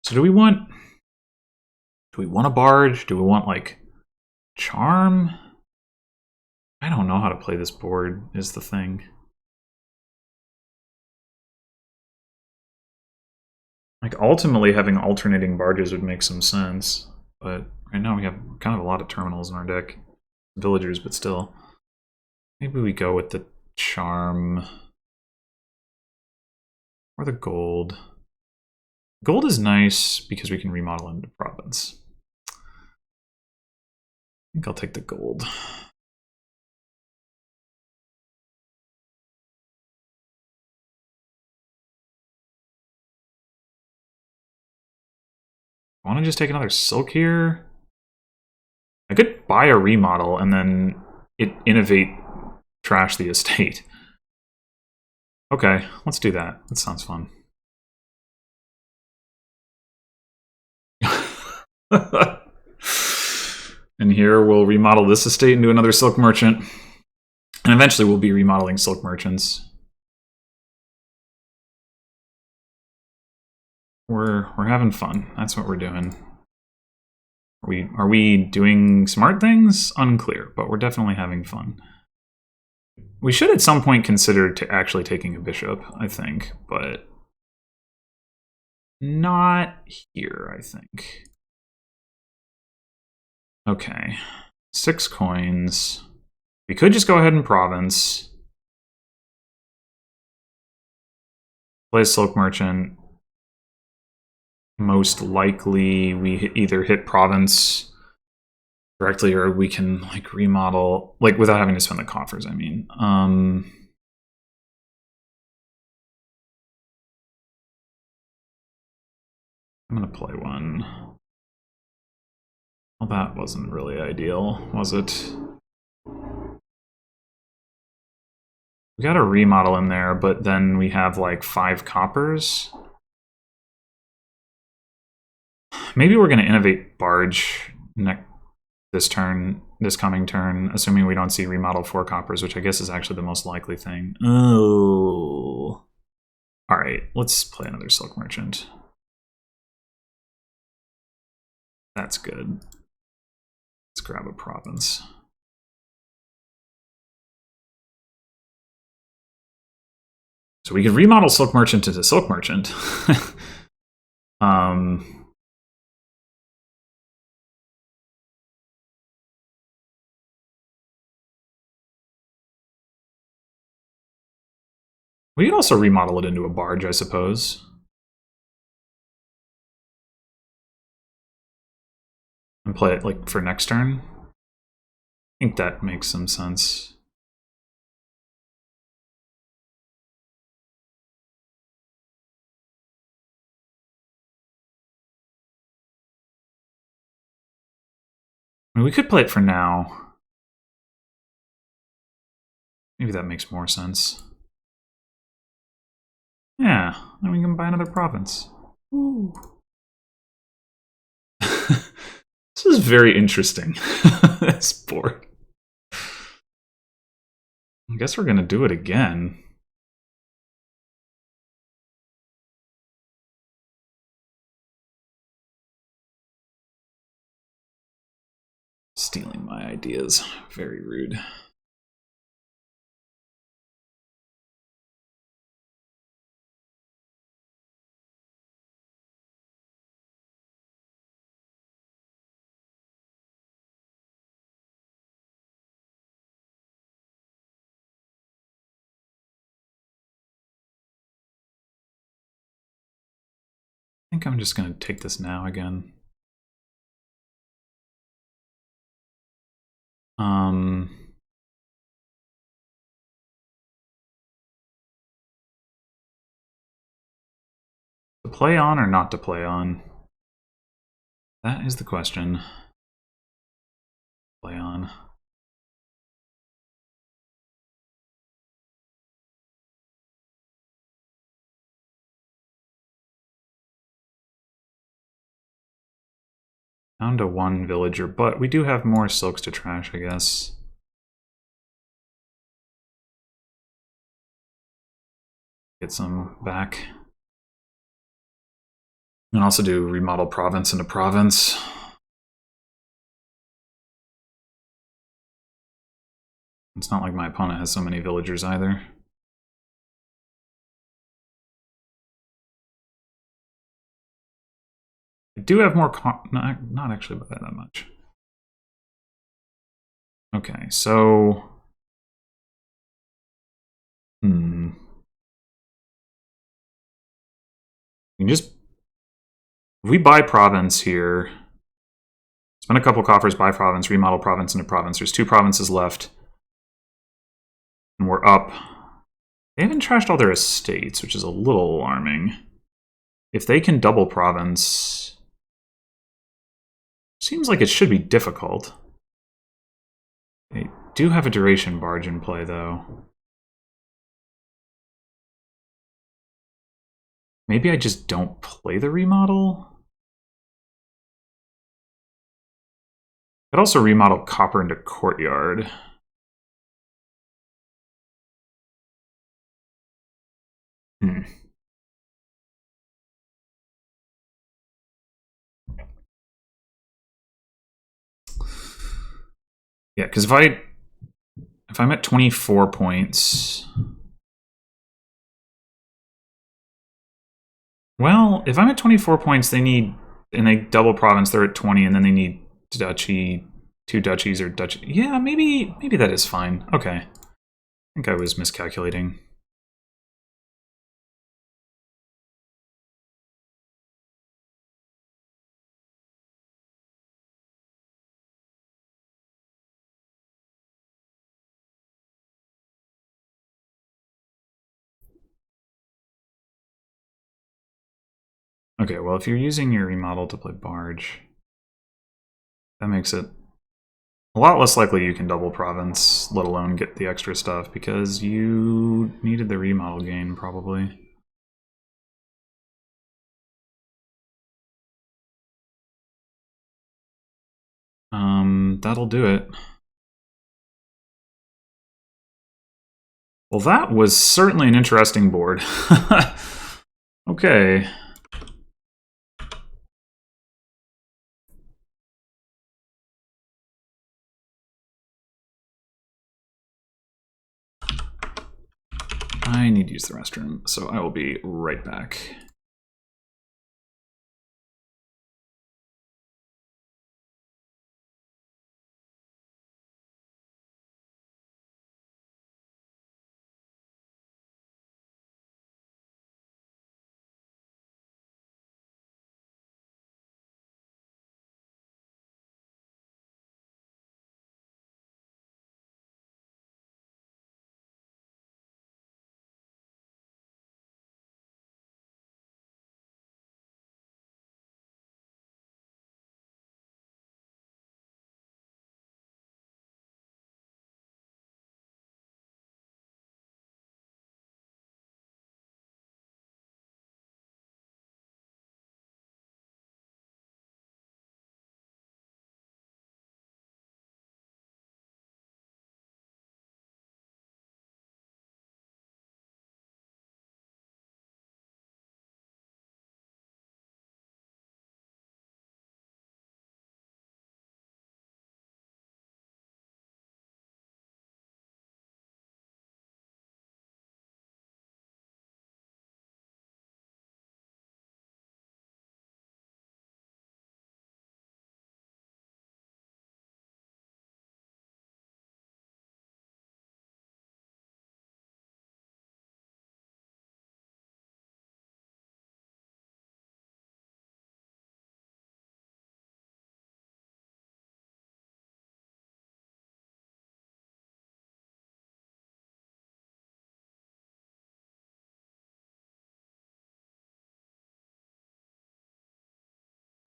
So do we want a barge? Do we want like charm? I don't know how to play this board is the thing. Like ultimately having alternating barges would make some sense, but right now we have kind of a lot of terminals in our deck. Villagers, but still. Maybe we go with the charm or the gold. Gold is nice because we can remodel into province. I think I'll take the gold. I want to just take another silk here. I could buy a remodel and then innovate, trash the estate. Okay, let's do that. That sounds fun. And here we'll remodel this estate into another silk merchant. And eventually we'll be remodeling silk merchants. We're having fun. That's what we're doing. Are we doing smart things? Unclear, but we're definitely having fun. We should at some point consider actually taking a bishop, I think, but not here, I think. Okay, 6 coins. We could just go ahead and province. Play Silk Merchant. Most likely we either hit province directly or we can like remodel, like without having to spend the coffers, I mean. I'm gonna play one. Well, that wasn't really ideal, was it? We got a remodel in there, but then we have like 5 coppers. Maybe we're gonna innovate barge this coming turn, assuming we don't see remodel 4 coppers, which I guess is actually the most likely thing. Oh. Alright, let's play another Silk Merchant. That's good. Let's grab a province. So we could remodel Silk Merchant into Silk Merchant. We could also remodel it into a barge, I suppose. And play it like for next turn. I think that makes some sense. I mean, we could play it for now. Maybe that makes more sense. Yeah, then we can buy another province. Ooh. This is very interesting. This board. I guess we're gonna do it again. Stealing my ideas. Very rude. I think I'm just gonna take this now again. To play on or not to play on? That is the question. Play on. Down to one villager, but we do have more silks to trash, I guess. Get some back. And also do remodel province into province. It's not like my opponent has so many villagers either. I do have more not actually by that much. Okay, so... You can just... If we buy province here, spend a couple coffers, buy province, remodel province into province. There's 2 provinces left. And we're up. They haven't trashed all their estates, which is a little alarming. If they can double province... Seems like it should be difficult. They do have a duration barge in play, though. Maybe I just don't play the remodel? I'd also remodel copper into courtyard. Yeah, because if I'm at 24 points... Well, if I'm at 24 points, they need... And they double province, they're at 20, and then they need duchy, 2 duchies or duchy... Yeah, maybe that is fine. Okay. I think I was miscalculating. Okay, well, if you're using your remodel to play barge, that makes it a lot less likely you can double province, let alone get the extra stuff, because you needed the remodel gain, probably. That'll do it. Well, that was certainly an interesting board. Okay. I need to use the restroom, so I will be right back.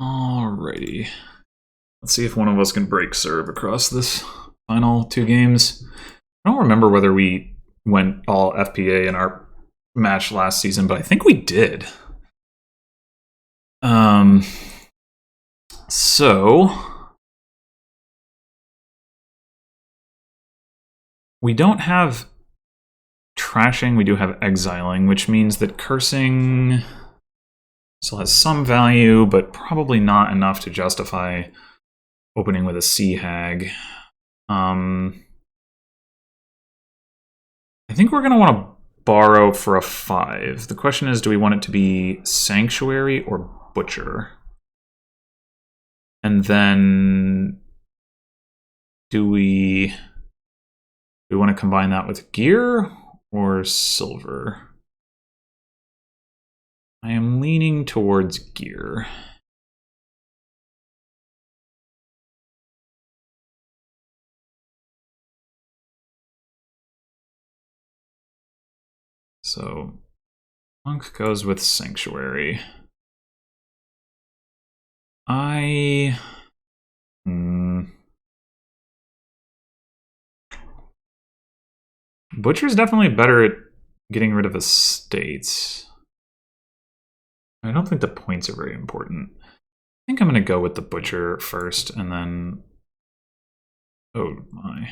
Alrighty. Let's see if one of us can break serve across this final 2 games. I don't remember whether we went all FPA in our match last season, but I think we did. So we don't have trashing, we do have exiling, which means that cursing still has some value, but probably not enough to justify opening with a Sea Hag. I think we're going to want to borrow for a 5. The question is, do we want it to be Sanctuary or Butcher? And then do we want to combine that with gear or silver? I am leaning towards gear. So Monk goes with Sanctuary. Butcher's definitely better at getting rid of estates. I don't think the points are very important. I think I'm going to go with the Butcher first, and then... Oh my.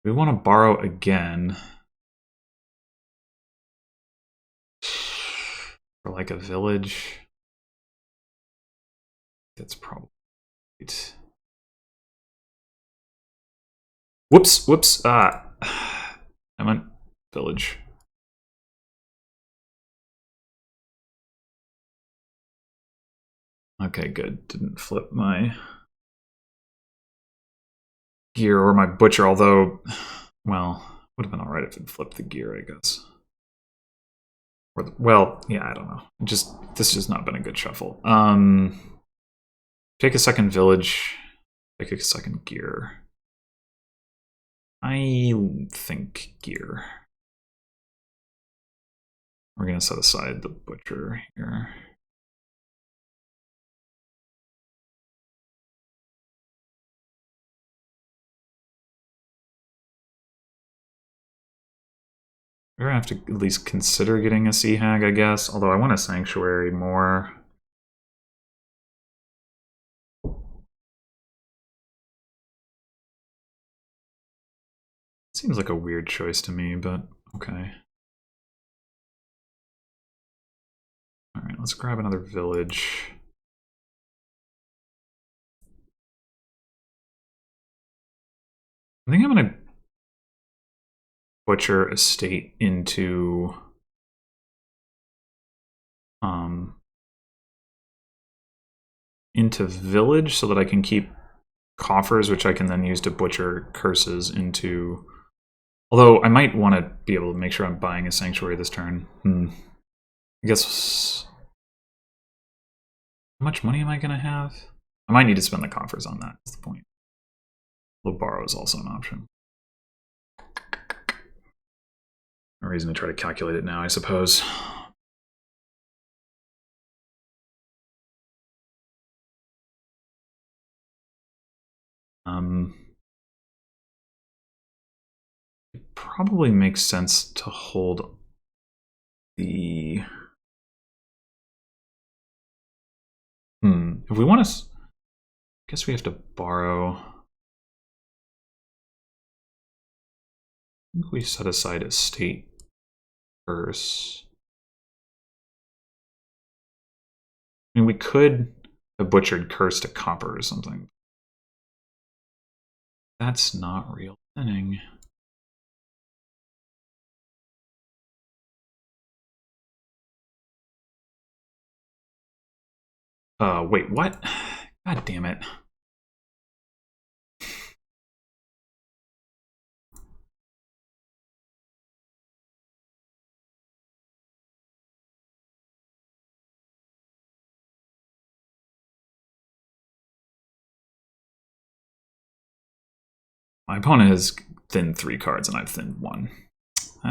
We want to borrow again. For like a village. That's probably it. Whoops. I meant village. Okay, good. Didn't flip my gear or my butcher, although, well, would have been alright if it flipped the gear, I guess. Or, well, yeah, I don't know. This has not been a good shuffle. Take a second village. Take a second gear. I think gear. We're going to set aside the butcher here. We're going to have to at least consider getting a Sea Hag, I guess. Although I want a Sanctuary more. Seems like a weird choice to me, but okay. Alright, let's grab another village. I think I'm going to butcher estate into village so that I can keep coffers, which I can then use to butcher curses into. Although I might want to be able to make sure I'm buying a sanctuary this turn. I guess. How much money am I going to have? I might need to spend the coffers on that. That's the point. Although borrow is also an option. No reason to try to calculate it now, I suppose. It probably makes sense to hold the... If we want to... I guess we have to borrow... I think we set aside estate first. I mean, we could have butchered curse to copper or something. That's not real thinning. Wait, what? God damn it. My opponent has thinned 3 cards and I've thinned 1.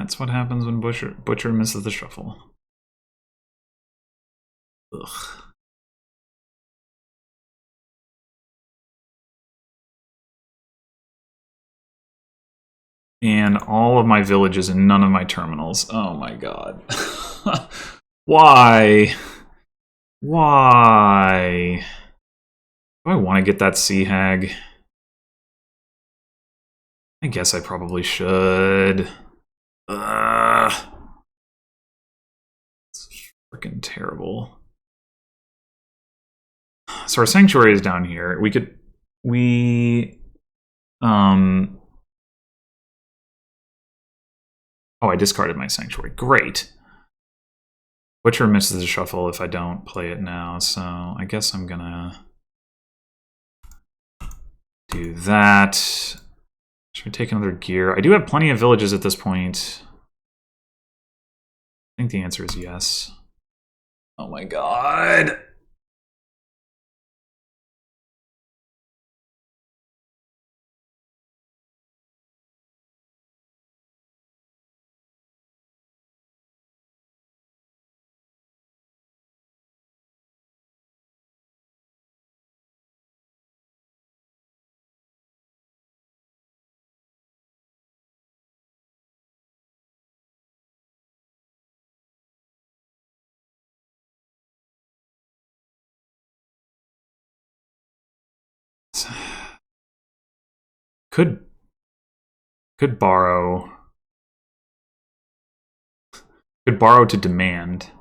That's what happens when Butcher misses the shuffle. Ugh. And all of my villages and none of my terminals. Oh my god. Why? Why? Do I want to get that Sea Hag? I guess I probably should. Ugh. It's freaking terrible. So our sanctuary is down here. Oh, I discarded my sanctuary. Great. Butcher misses the shuffle if I don't play it now, so I guess I'm gonna do that. Should we take another gear? I do have plenty of villages at this point. I think the answer is yes. Oh my god. Could borrow to demand,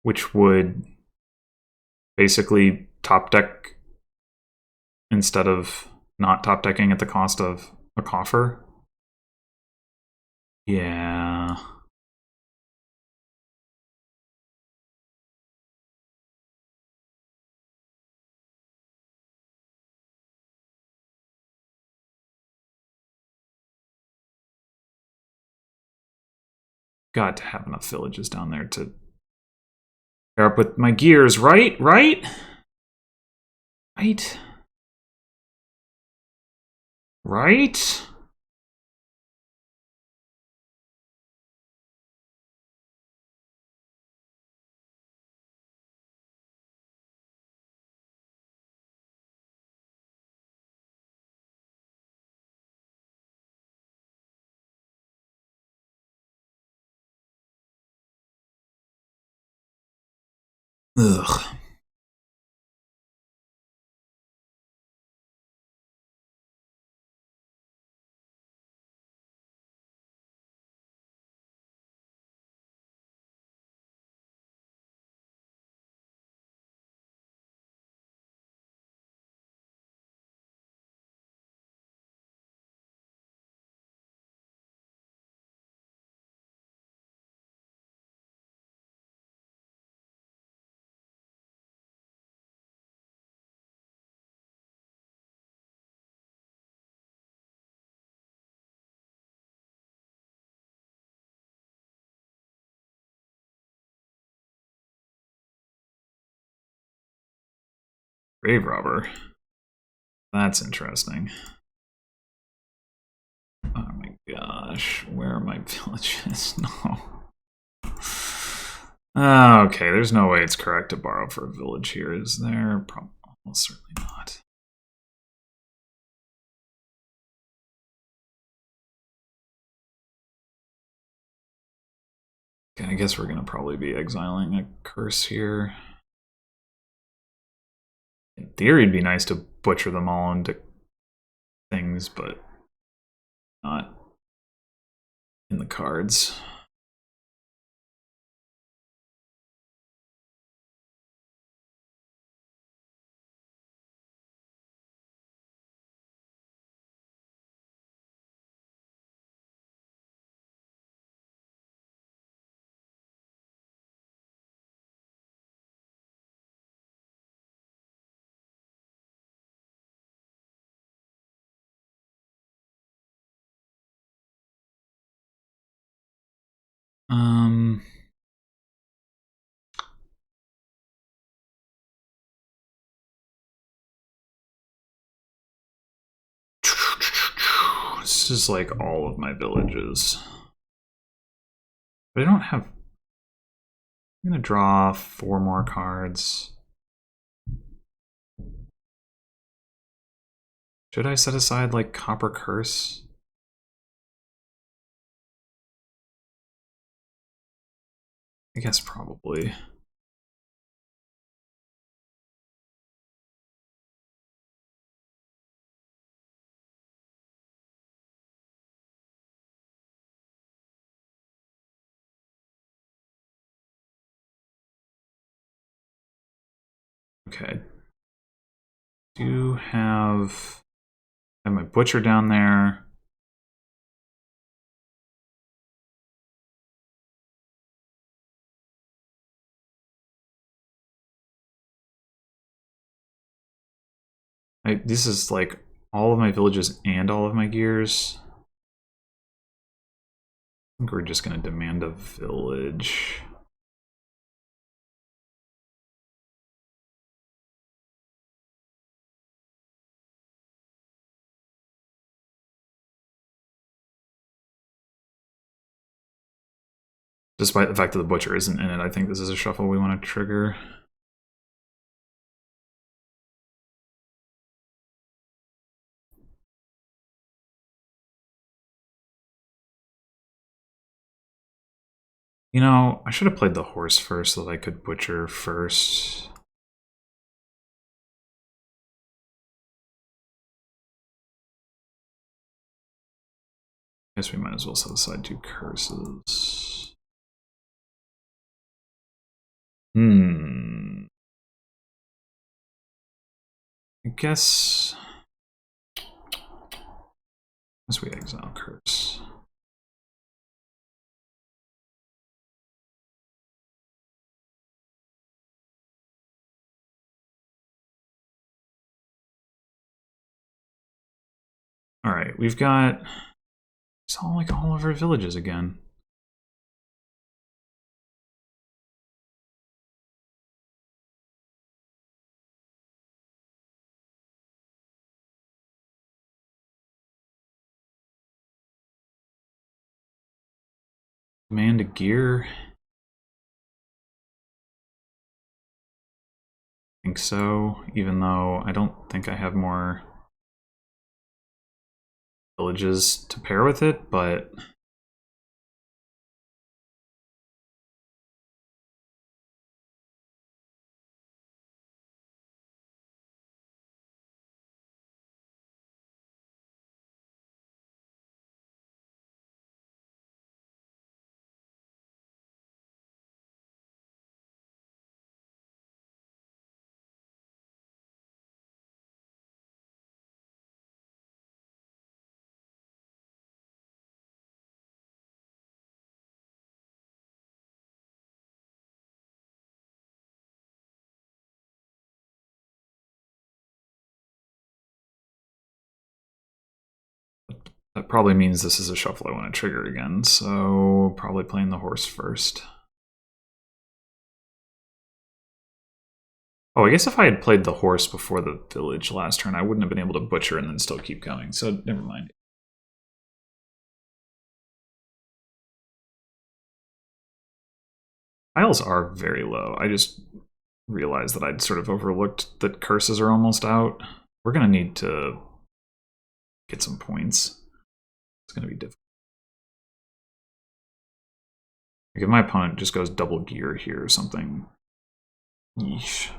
which would basically top deck instead of not top decking at the cost of a coffer. Yeah. Got to have enough villages down there to pair up with my gears, right? Right? Right? Right? Ugh. Grave robber. That's interesting. Oh my gosh. Where are my villages? No. Okay, there's no way it's correct to borrow for a village here, is there? Probably, well, certainly not. Okay, I guess we're gonna probably be exiling a curse here. In theory, it'd be nice to butcher them all into things, but not in the cards. This is like all of my villages. But I don't have... I'm gonna draw 4 more cards. Should I set aside like Copper Curse? I guess probably. Okay. Do have my butcher down there. This is like all of my villages and all of my gears. I think we're just going to demand a village. Despite the fact that the butcher isn't in it, I think this is a shuffle we want to trigger. You know, I should have played the horse first so that I could butcher first. Guess we might as well set aside 2 curses. I guess we exile curse. All right, we've got it's all like all of our villages again. Demand a gear. I think so, even though I don't think I have more villages to pair with it, but that probably means this is a shuffle I want to trigger again, so probably playing the horse first. Oh, I guess if I had played the horse before the village last turn, I wouldn't have been able to butcher and then still keep going, so never mind. Tiles are very low. I just realized that I'd sort of overlooked that curses are almost out. We're going to need to get some points. It's going to be difficult. Like if my opponent just goes double gear here or something. Yeesh.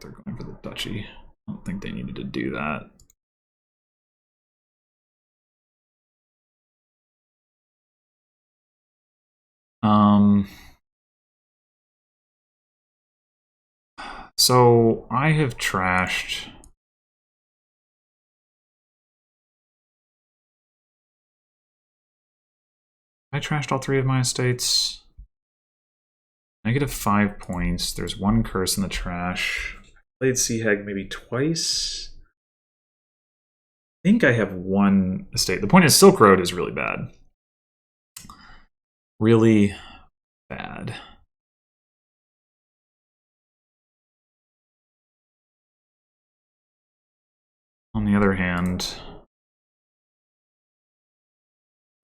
They're going for the duchy. I don't think they needed to do that. So I have trashed all 3 of my estates. -5 points. There's 1 curse in the trash. I played Sea Hag maybe twice. I think I have 1 estate. The point is Silk Road is really bad. Really bad. On the other hand,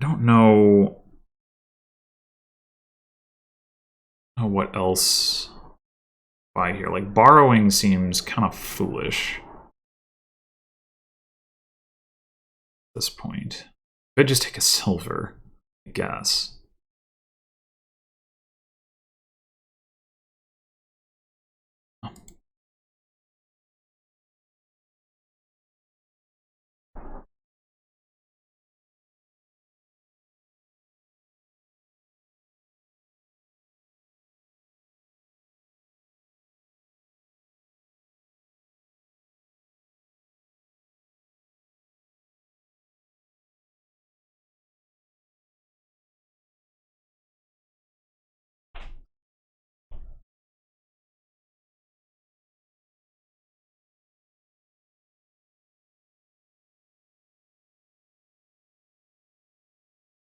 I don't know what else buy here. Like, borrowing seems kind of foolish at this point. Could just take a silver, I guess.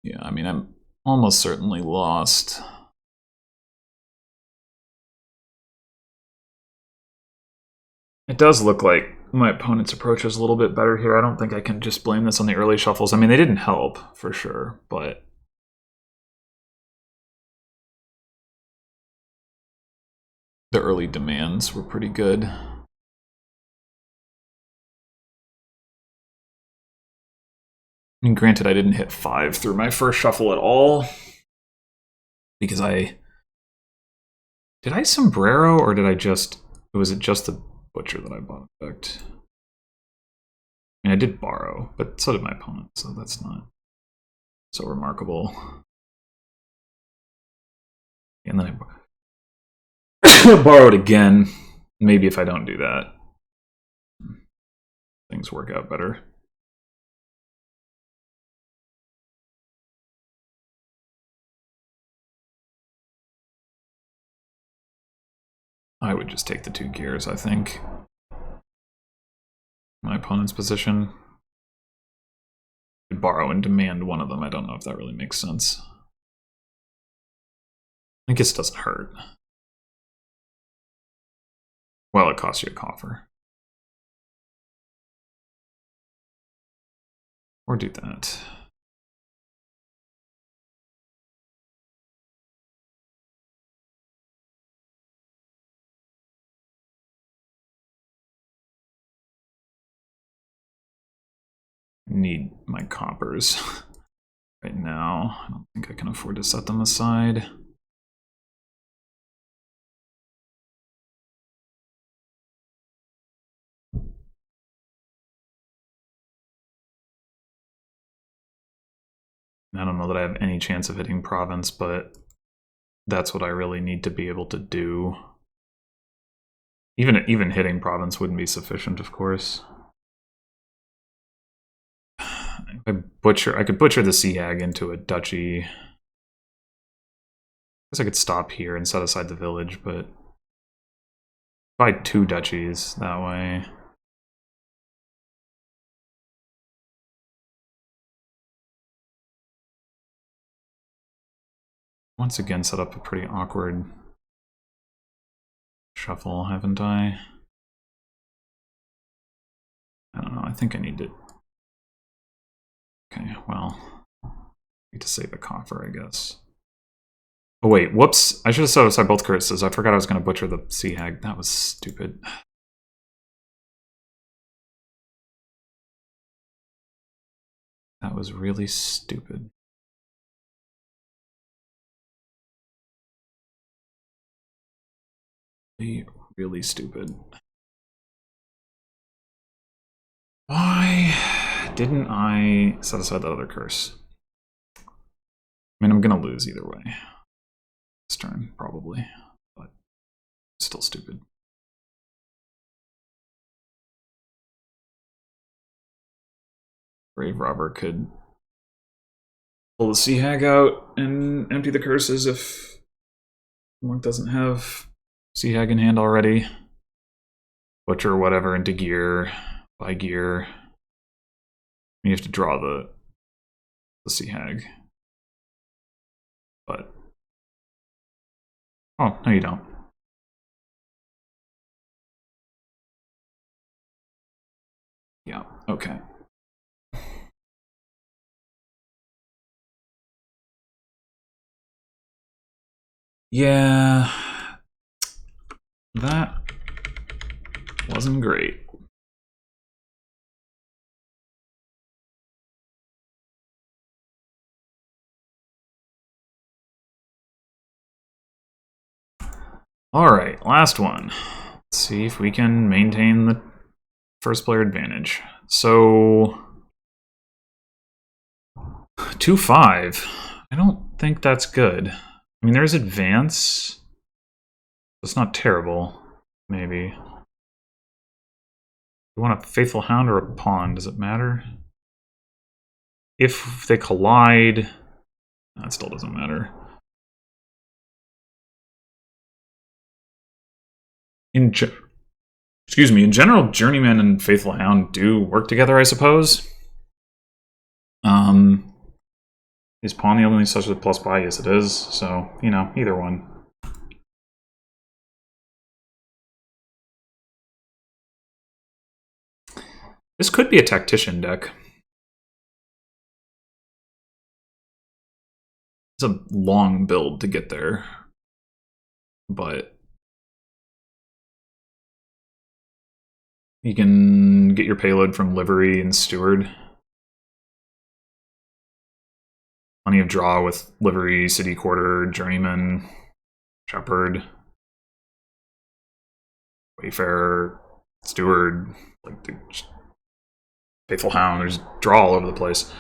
Yeah, I mean, I'm almost certainly lost. It does look like my opponent's approach is a little bit better here. I don't think I can just blame this on the early shuffles. I mean, they didn't help, for sure, but... the early demands were pretty good. I mean, granted, I didn't hit 5 through my first shuffle at all, because I... did I sombrero, or did I just... was it just the butcher that I bought effect? I mean, I did borrow, but so did my opponent, so that's not so remarkable. And then I borrowed again. Maybe if I don't do that, things work out better. I would just take the 2 gears, I think. My opponent's position. Could borrow and demand one of them. I don't know if that really makes sense. I guess it doesn't hurt. Well, it costs you a coffer. Or do that. Need my coppers right now. I don't think I can afford to set them aside. I don't know that I have any chance of hitting province, but that's what I really need to be able to do. Even hitting province wouldn't be sufficient, of course. I could butcher the Sea Hag into a duchy. I guess I could stop here and set aside the village, but buy 2 duchies that way. Once again, set up a pretty awkward shuffle, haven't I? I don't know, I think I need to... okay, well, I need to save a coffer, I guess. Oh wait, whoops, I should have set aside both curses. I forgot I was going to butcher the Sea Hag. That was stupid. That was really stupid. Really stupid. Why didn't I set aside that other curse? I mean, I'm gonna lose either way. This turn, probably, but still stupid. Brave Robber could pull the Sea Hag out and empty the curses if Monk doesn't have Sea Hag in hand already. Butcher whatever into gear, buy gear. You have to draw the Sea Hag. But oh, no you don't. Yeah, okay. Yeah, that wasn't great. Alright, last one. Let's see if we can maintain the first player advantage. So 2-5. I don't think that's good. I mean, there's advance. It's not terrible, maybe. You want a Faithful Hound or a Pawn? Does it matter? If they collide, that still doesn't matter. In general, Journeyman and Faithful Hound do work together, I suppose. Is Pawn the only such with plus buy? Yes, it is. So, you know, either one. This could be a Tactician deck. It's a long build to get there, but you can get your payload from Livery and Steward. Plenty of draw with Livery, City Quarter, Journeyman, Shepherd, Wayfarer, Steward, like Faithful Hound. There's draw all over the place.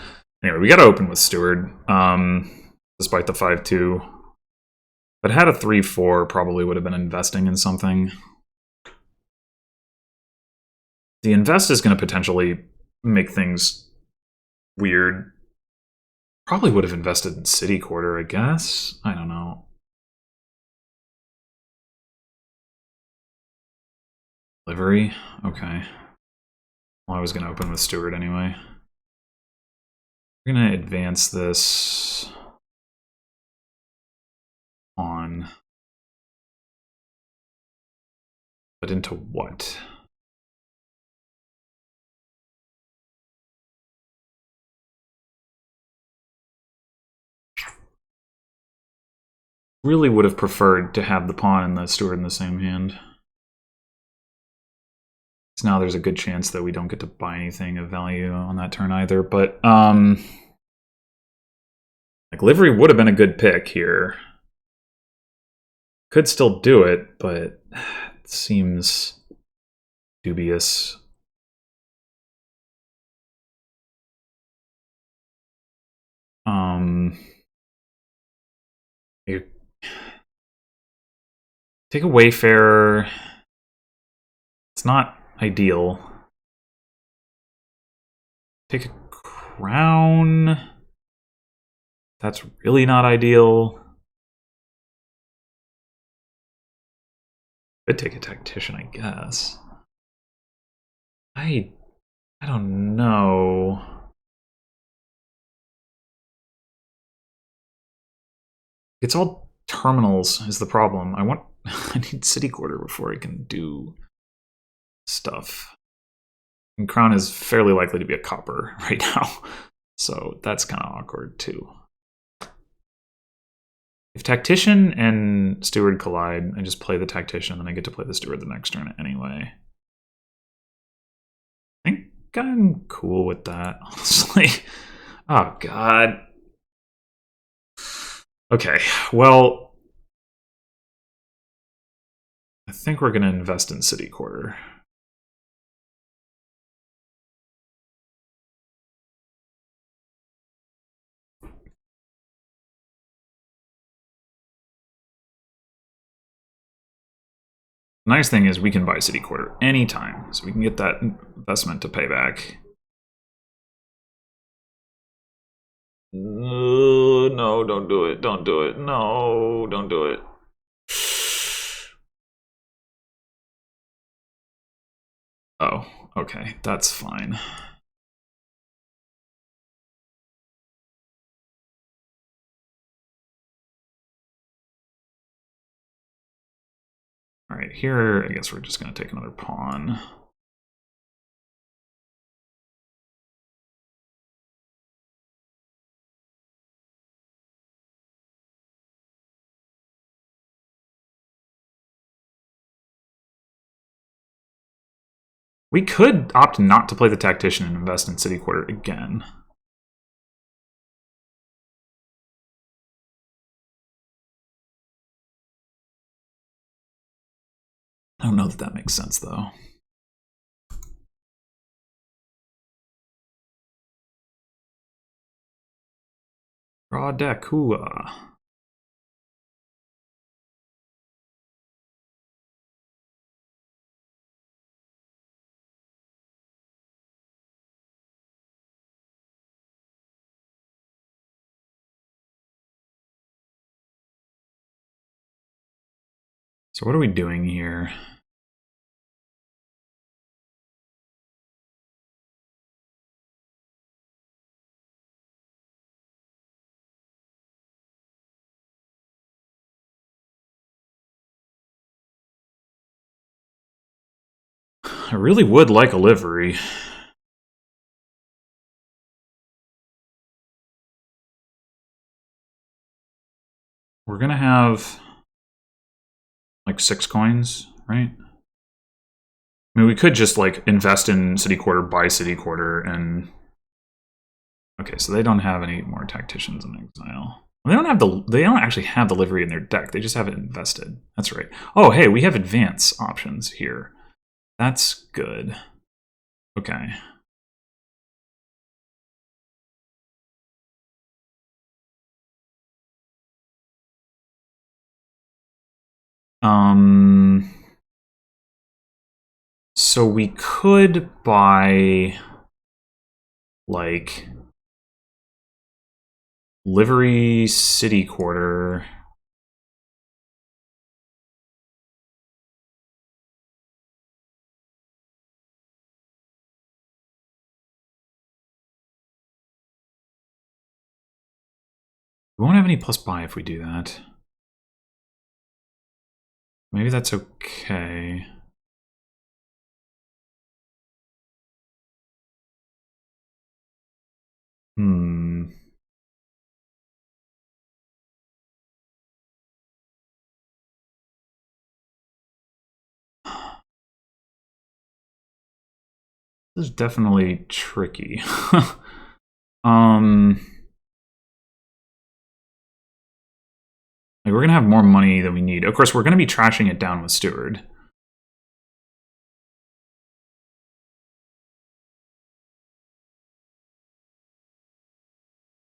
Anyway, we got to open with Steward, despite the 5-2. But had a 3-4, probably would have been investing in something. The invest is going to potentially make things weird. Probably would have invested in City Quarter, I guess. I don't know. Livery? Okay. Well, I was going to open with Steward anyway. We're going to advance this on. But into what? Really would have preferred to have the pawn and the Steward in the same hand. So now there's a good chance that we don't get to buy anything of value on that turn either. But like Livery would have been a good pick here. Could still do it, but it seems dubious. You take a Wayfarer. It's not ideal. Take a Crown. That's really not ideal. Could take a Tactician, I guess. I don't know. It's all terminals is the problem. I need City Quarter before I can do stuff. And Crown is fairly likely to be a copper right now. So that's kind of awkward too. If Tactician and Steward collide, I just play the Tactician, and I get to play the Steward the next turn anyway. I think I'm cool with that, honestly. Oh, God. Okay, well, I think we're going to invest in City Quarter. The nice thing is we can buy City Quarter anytime, so we can get that investment to pay back. No, don't do it. Don't do it. No, don't do it. Oh, okay. That's fine. All right, here, I guess we're just going to take another pawn. We could opt not to play the Tactician and invest in City Quarter again. I don't know that that makes sense, though. Draw deck, hooah. So what are we doing here? I really would like a livery. We're gonna have like 6 coins, right? I mean, we could just like invest in City Quarter, buy City Quarter, and okay, so they don't have any more Tacticians in Exile. They don't have the. They don't actually have the livery in their deck. They just have it invested. That's right. Oh, hey, we have advance options here. That's good. Okay. So we could buy like livery City Quarter. We won't have any plus buy if we do that. Maybe that's okay. This is definitely tricky. Like we're gonna have more money than we need. Of course, we're gonna be trashing it down with Steward.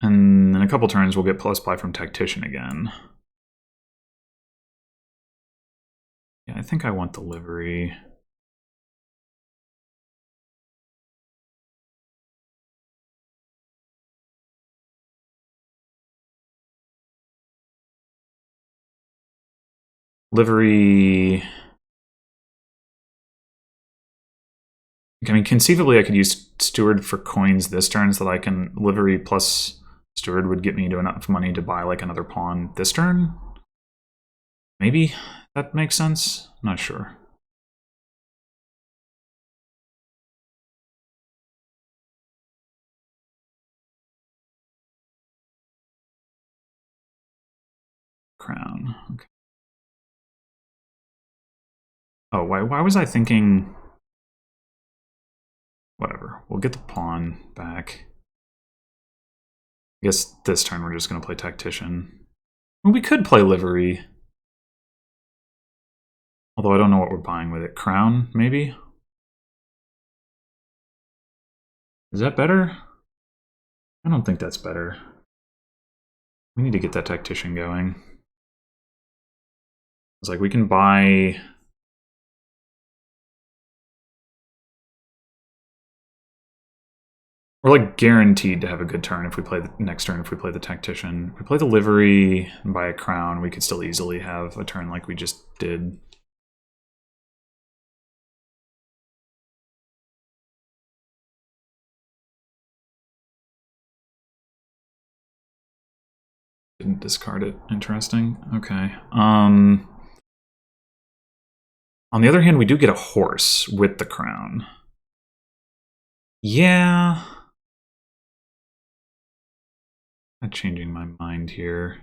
And in a couple turns, we'll get plus buy from Tactician again. Yeah, I think I want the livery. Livery. I mean, conceivably, I could use Steward for coins this turn so that I can livery plus Steward would get me to enough money to buy like another pawn this turn. Maybe that makes sense. I'm not sure. Crown. Okay. Oh, why was I thinking? Whatever. We'll get the pawn back. I guess this turn we're just going to play Tactician. Well, we could play livery. Although I don't know what we're buying with it. Crown, maybe? Is that better? I don't think that's better. We need to get that Tactician going. It's like we can buy... We're like guaranteed to have a good turn if we play the next turn, if we play the Tactician. If we play the livery and buy a crown, we could still easily have a turn like we just did. Didn't discard it. Interesting. Okay. On the other hand, we do get a horse with the crown. Yeah. Not changing my mind here.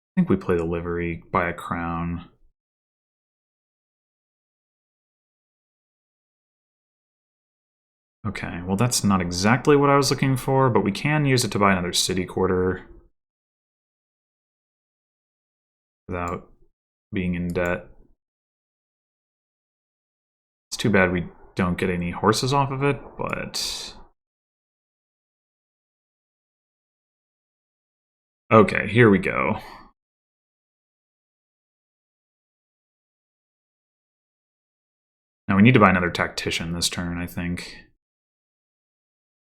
I think we play the livery, buy a crown. Okay, well that's not exactly what I was looking for, but we can use it to buy another city quarter without being in debt. It's too bad we don't get any horses off of it, but... Okay, here we go. Now we need to buy another tactician this turn, I think.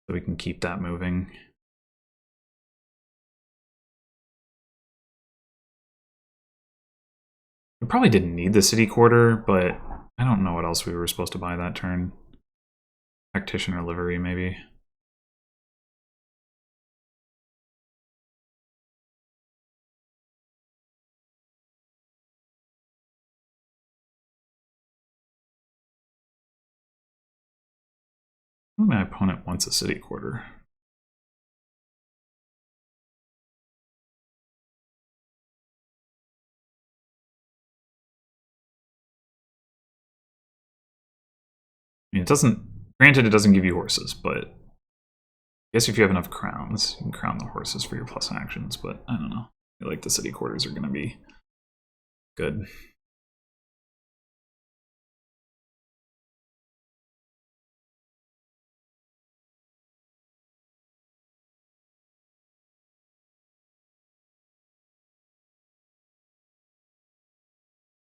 So we can keep that moving. We probably didn't need the city quarter, but I don't know what else we were supposed to buy that turn. Tactician or livery, maybe. My opponent wants a city quarter. I mean, it doesn't... Granted, it doesn't give you horses, but... I guess if you have enough crowns, you can crown the horses for your plus actions, but I don't know. I feel like the city quarters are going to be good.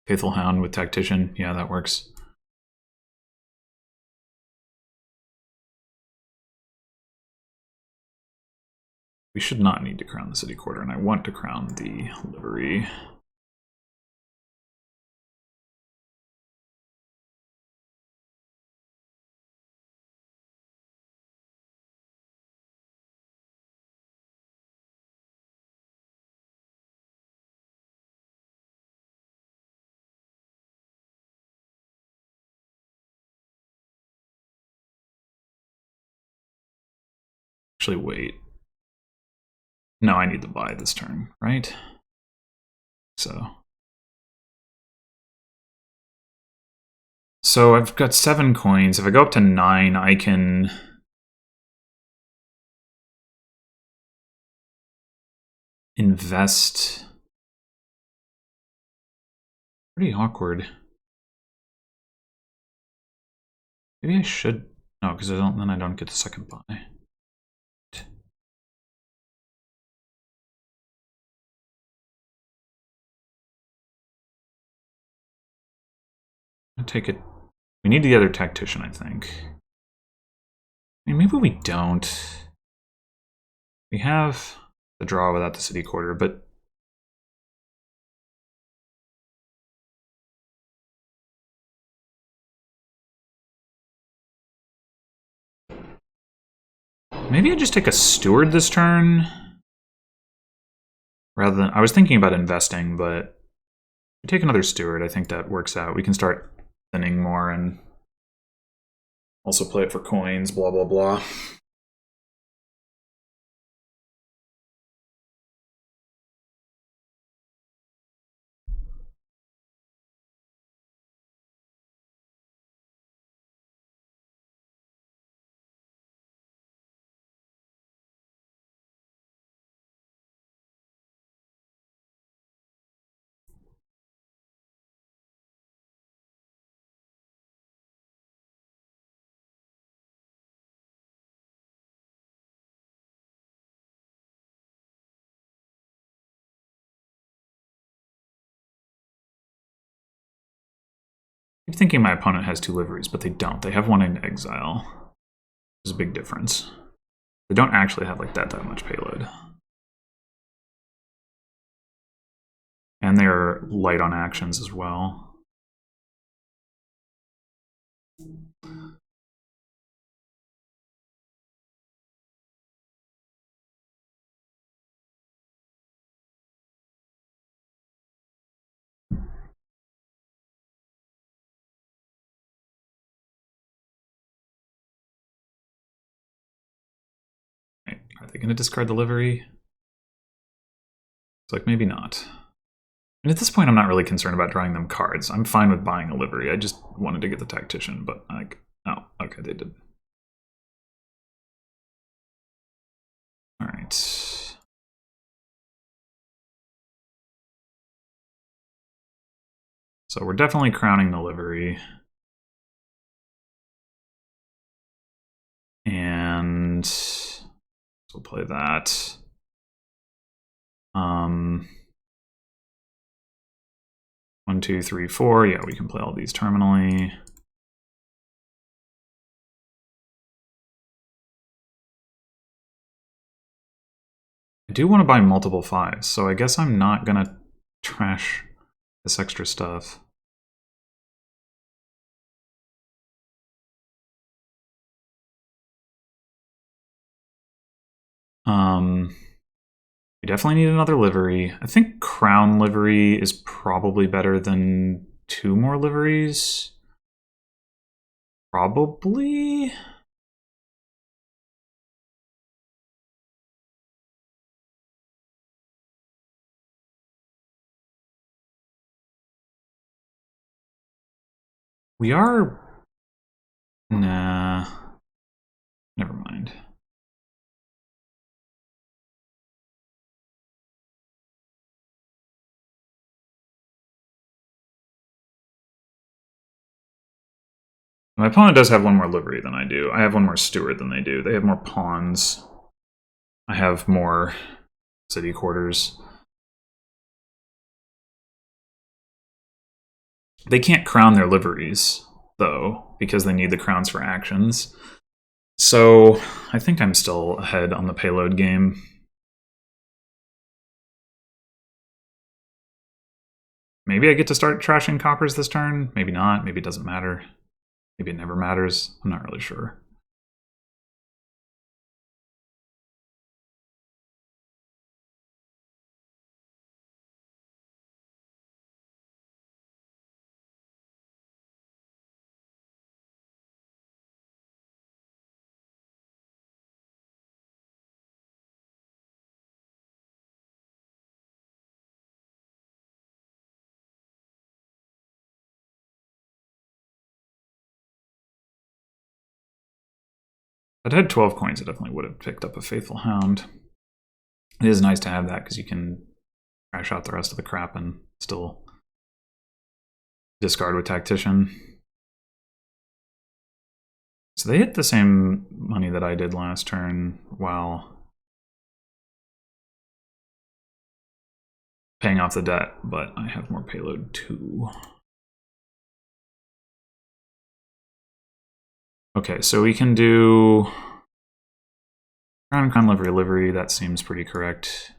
Faithful Hound with Tactician, yeah, that works. We should not need to crown the city quarter, and I want to crown the livery. Actually, wait. No, I need to buy this turn, right? So I've got 7 coins. If I go up to 9, I can... invest... Pretty awkward. Maybe I should... No, because then I don't get the second buy. I'll take it. We need the other tactician, I think. I mean, maybe we don't. We have the draw without the city quarter, but... Maybe I just take a steward this turn? Rather than... I was thinking about investing, but... If we take another steward, I think that works out. We can start thinning more and also play it for coins, blah, blah, blah. I'm thinking my opponent has 2 liveries, but they don't. They have one in exile. There's a big difference. They don't actually have like that much payload. And they're light on actions as well. Are they going to discard the livery? It's like, maybe not. And at this point, I'm not really concerned about drawing them cards. I'm fine with buying a livery. I just wanted to get the tactician, but like, oh, okay, they did. So we're definitely crowning the livery. And we'll play that. 1, 2, 3, 4. Yeah, we can play all these terminally. I do want to buy multiple 5s, so I guess I'm not gonna trash this extra stuff. We definitely need another livery. I think crown livery is probably better than 2 more liveries. Probably. We are... Nah. Never mind. My opponent does have 1 more livery than I do. I have 1 more steward than they do. They have more pawns. I have more city quarters. They can't crown their liveries, though, because they need the crowns for actions. So I think I'm still ahead on the payload game. Maybe I get to start trashing coppers this turn. Maybe not. Maybe it doesn't matter. Maybe it never matters. I'm not really sure. If I'd had 12 coins, I definitely would have picked up a Faithful Hound. It is nice to have that because you can crash out the rest of the crap and still discard with Tactician. So they hit the same money that I did last turn while paying off the debt, but I have more payload too. Okay, so we can do crown, livery, livery. That seems pretty correct.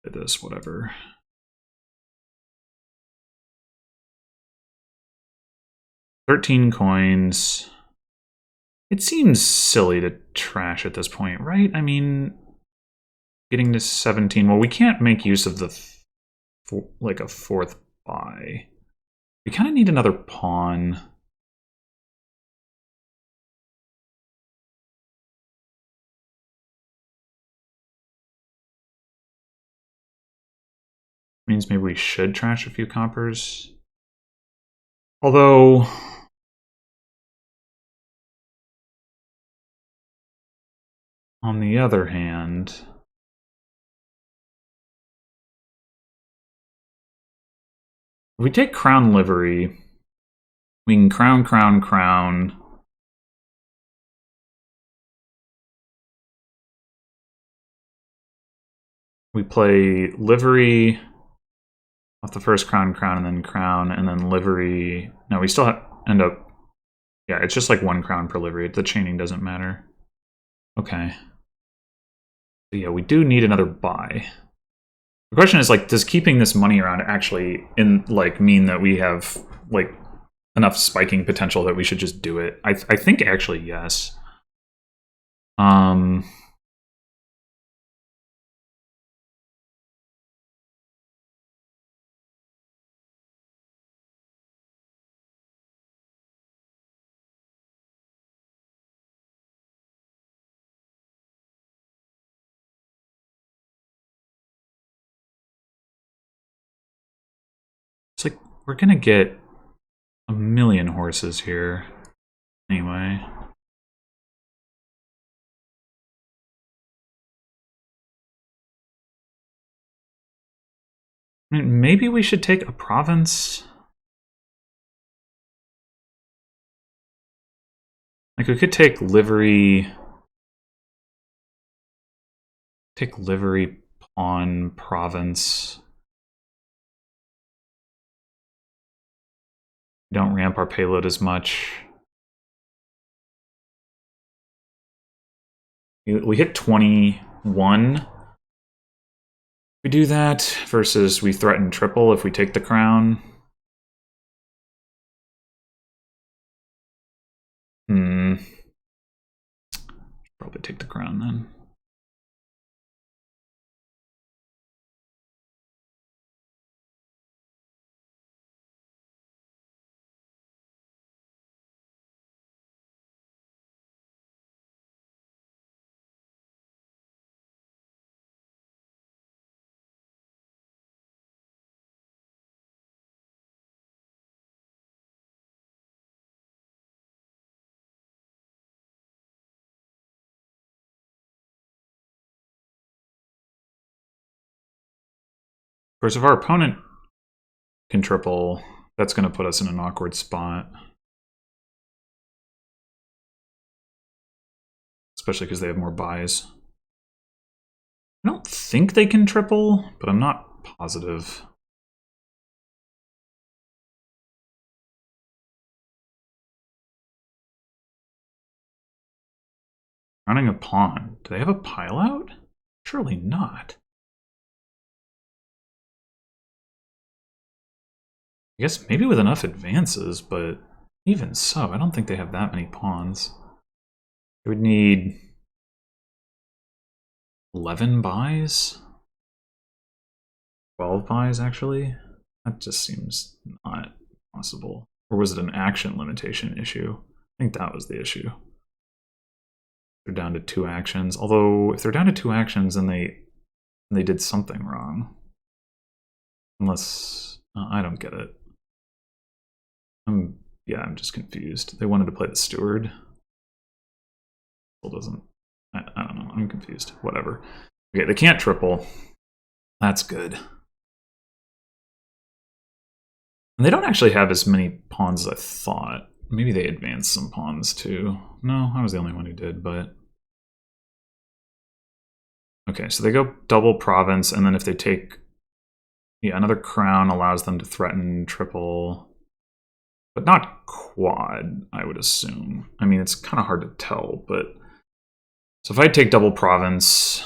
This, whatever. $13 coins. It seems silly to trash at this point, right? I mean, getting to 17. Well, we can't make use of the like a 4th buy. We kind of need another pawn. Means maybe we should trash a few coppers. Although, on the other hand, if we take crown livery, we can crown, crown, crown. We play livery off the first crown, crown, and then livery. No, we still end up... Yeah, it's just like 1 crown per livery. The chaining doesn't matter. Okay. So yeah, we do need another buy. The question is, like, does keeping this money around actually mean that we have like enough spiking potential that we should just do it? I think actually yes. It's like we're gonna get a million horses here. Anyway. I mean, maybe we should take a province. Like, we could take livery. Take livery, pawn, province. Don't ramp our payload as much. We hit 21. We do that versus we threaten triple if we take the crown. Probably take the crown then. Of course, if our opponent can triple, that's going to put us in an awkward spot. Especially because they have more buys. I don't think they can triple, but I'm not positive. Running a pawn. Do they have a pile out? Surely not. I guess maybe with enough advances, but even so, I don't think they have that many pawns. They would need 11 buys? 12 buys, actually? That just seems not possible. Or was it an action limitation issue? I think that was the issue. They're down to 2 actions. Although, if they're down to 2 actions, then they did something wrong. Unless... I don't get it. I'm just confused. They wanted to play the steward. Still doesn't... I don't know. I'm confused. Whatever. Okay, they can't triple. That's good. And they don't actually have as many pawns as I thought. Maybe they advanced some pawns too. No, I was the only one who did, but... Okay, so they go double province, and then if they take... Yeah, another crown allows them to threaten triple... But not quad, I would assume. I mean, it's kind of hard to tell, but... So if I take double province...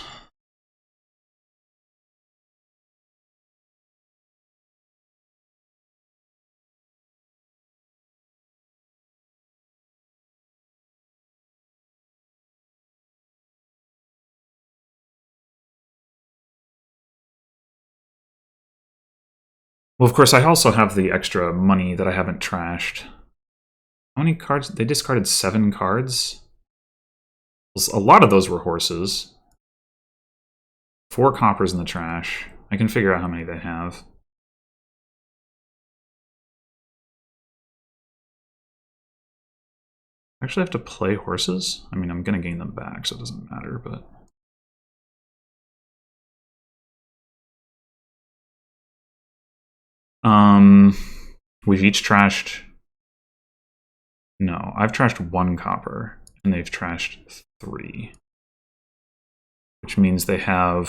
Well, of course, I also have the extra money that I haven't trashed. How many cards? They discarded 7 cards? A lot of those were horses. 4 coppers in the trash. I can figure out how many they have. I actually have to play horses? I mean, I'm going to gain them back, so it doesn't matter, but... We've each trashed... No, I've trashed 1 copper, and they've trashed 3. Which means they have...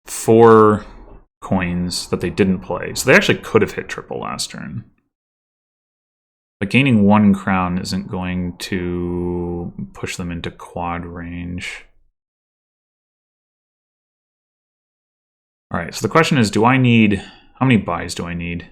4 coins that they didn't play. So they actually could have hit triple last turn. But gaining 1 crown isn't going to push them into quad range. Alright, so the question is, do I need... How many buys do I need?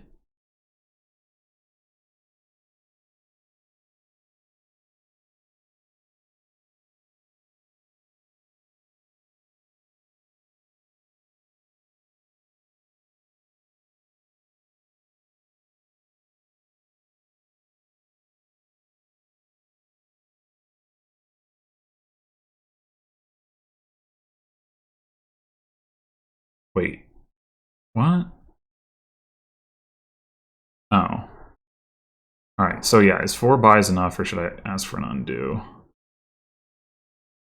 Wait. What? Oh. Alright, so yeah, is 4 buys enough, or should I ask for an undo?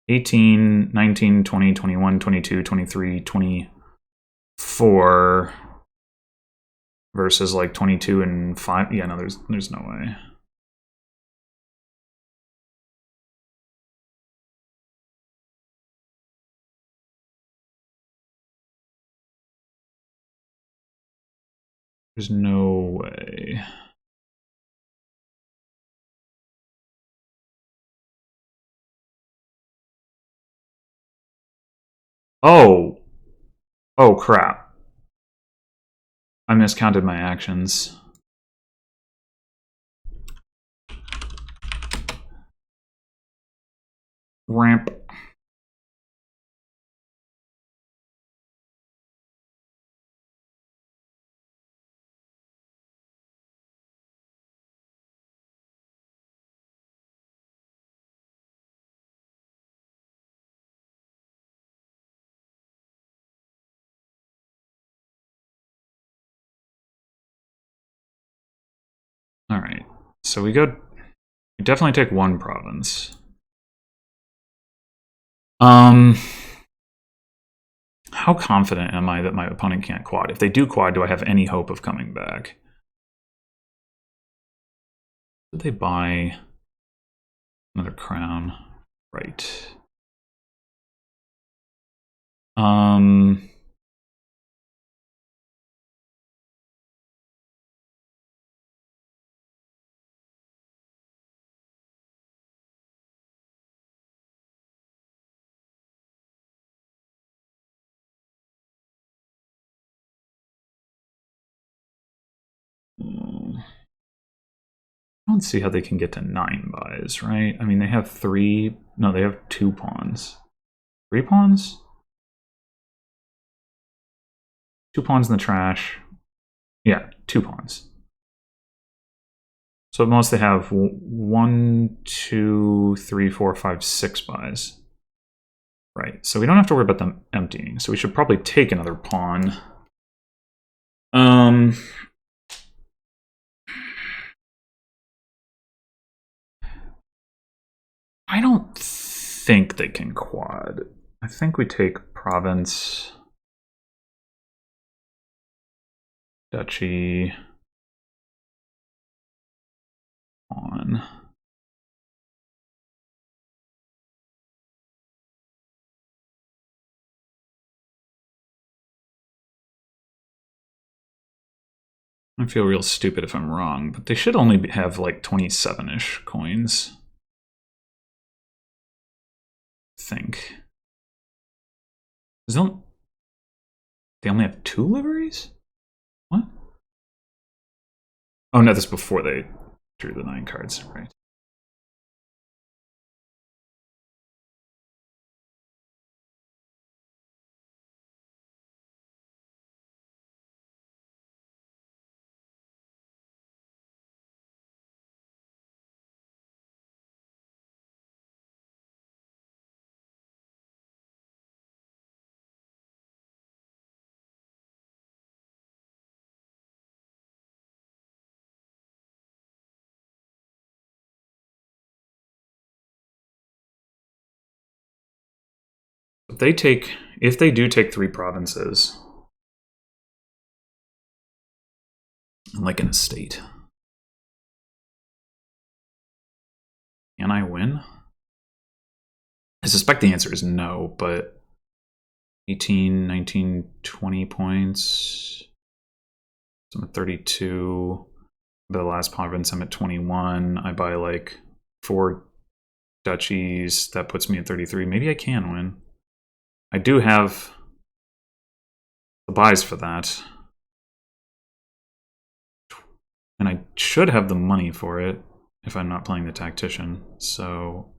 18, 19, 20, 21, 22, 23, 24 versus like 22 and 5. Yeah, no, there's no way. There's no way. Oh! Oh, crap. I miscounted my actions. Ramp. Alright, so we definitely take 1 province. How confident am I that my opponent can't quad? If they do quad, do I have any hope of coming back? Did they buy another crown? Right. I don't see how they can get to 9 buys, right? I mean, they have 3... No, they have 2 pawns. 3 pawns? 2 pawns in the trash. Yeah, 2 pawns. So at most they have 1, 2, 3, 4, 5, 6 buys. Right, so we don't have to worry about them emptying. So we should probably take another pawn. I don't think they can quad. I think we take province, duchy, pawn. I feel real stupid if I'm wrong, but they should only have like 27-ish coins. I think. They only have 2 liveries? What? Oh no, that's before they drew the 9 cards, right? If they do take 3 provinces, like an estate, can I win? I suspect the answer is no, but 18, 19, 20 points. So I'm at 32. The last province, I'm at 21. I buy like 4 duchies. That puts me at 33. Maybe I can win. I do have the buys for that. And I should have the money for it if I'm not playing the tactician. So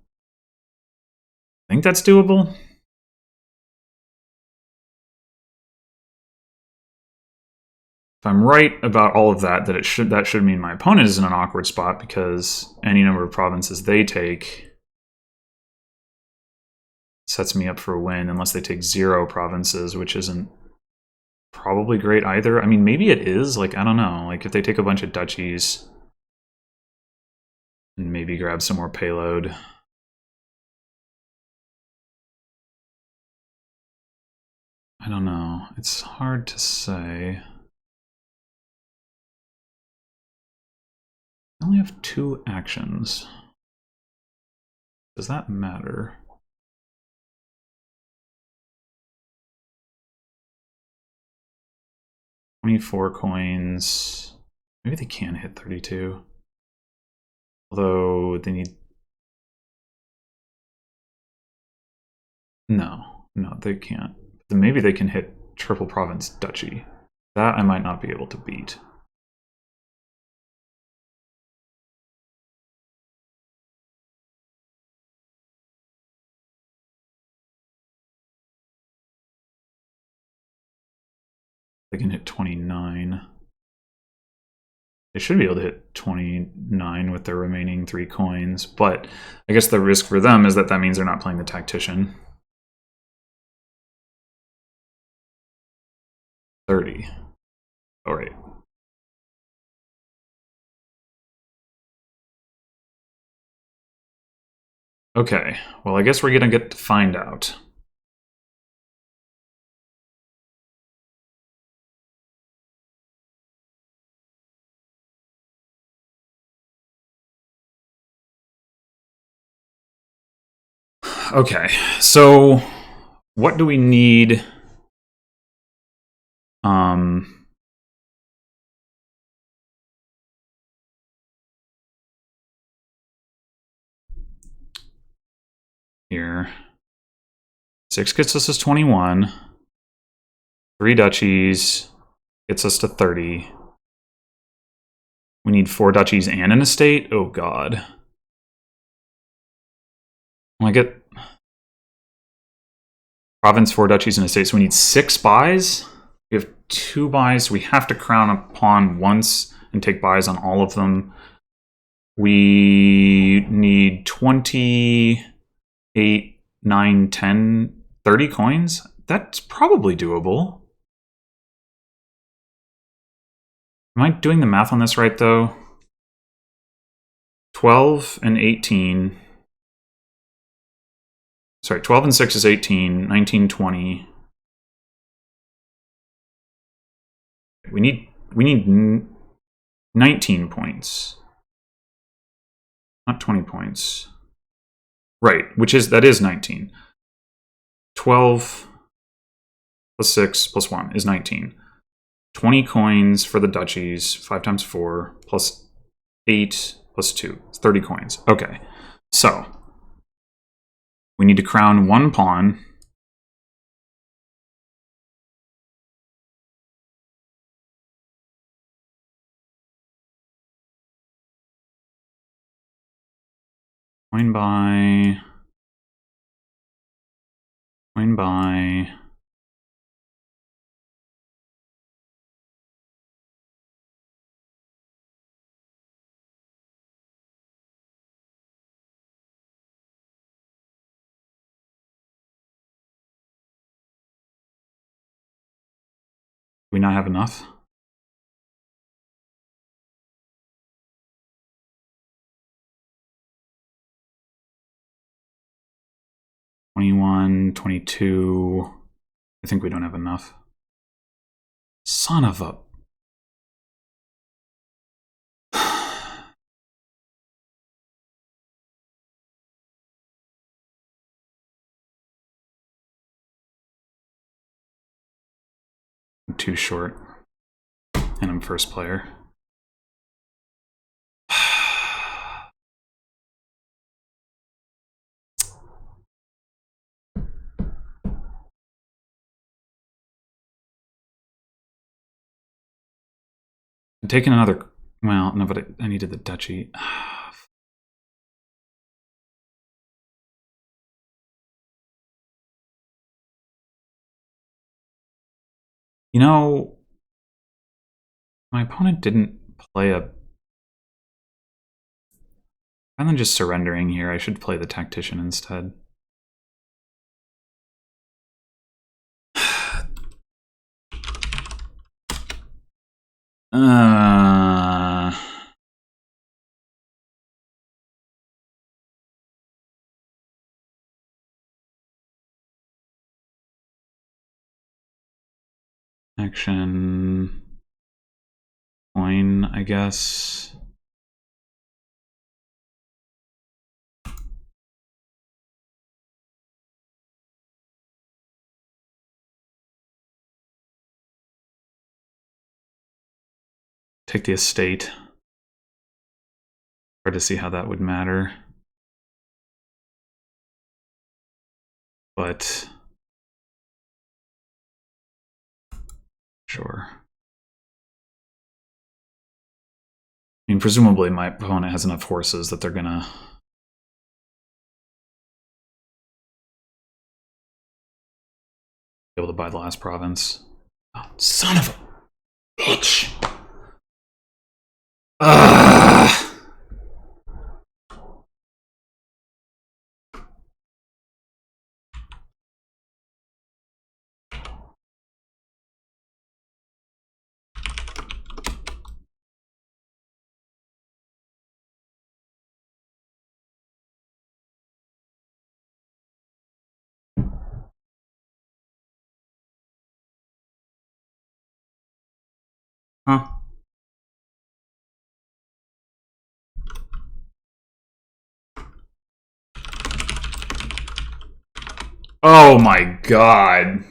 I think that's doable. If I'm right about all of that, that should mean my opponent is in an awkward spot because any number of provinces they take sets me up for a win unless they take 0 provinces, which isn't probably great either. I mean, maybe it is. Like, I don't know. Like, if they take a bunch of duchies and maybe grab some more payload. I don't know. It's hard to say. I only have 2 actions. Does that matter? $24 coins. Maybe they can hit 32. Although they need... No, they can't. Then maybe they can hit Triple Province Duchy. That I might not be able to beat. They can hit 29. They should be able to hit 29 with their remaining 3 coins, but I guess the risk for them is that that means they're not playing the Tactician. 30. All right. Okay, well, I guess we're gonna get to find out. Okay, so what do we need? Here. 6 gets us to 21. 3 duchies gets us to 30. We need 4 duchies and an estate? Oh god. Well, I get province, 4 duchies, and estates. So we need 6 buys. We have 2 buys. We have to crown a pawn once and take buys on all of them. We need 28, 9, 10, 30 coins. That's probably doable. Am I doing the math on this right, though? 12 and 18. Sorry, 12 and 6 is 18. 19, 20. We need 19 points. Not 20 points. Right, that is 19. 12 plus 6 plus 1 is 19. 20 coins for the duchies, 5 times 4, plus 8 plus 2. It's 30 coins. Okay, so we need to crown 1 pawn. Coin buy. Coin buy. Do we not have enough? $21, $22. I think we don't have enough. Son of a... I'm too short. And I'm first player. I'm taking another... Well, no, but I needed the duchy. You know, my opponent didn't play a... Rather than just surrendering here, I should play the Tactician instead. Action. Coin, I guess. Take the estate. Hard to see how that would matter. But sure. I mean, presumably my opponent has enough horses that they're gonna be able to buy the last province. Oh, son of a bitch! Huh? Oh my god.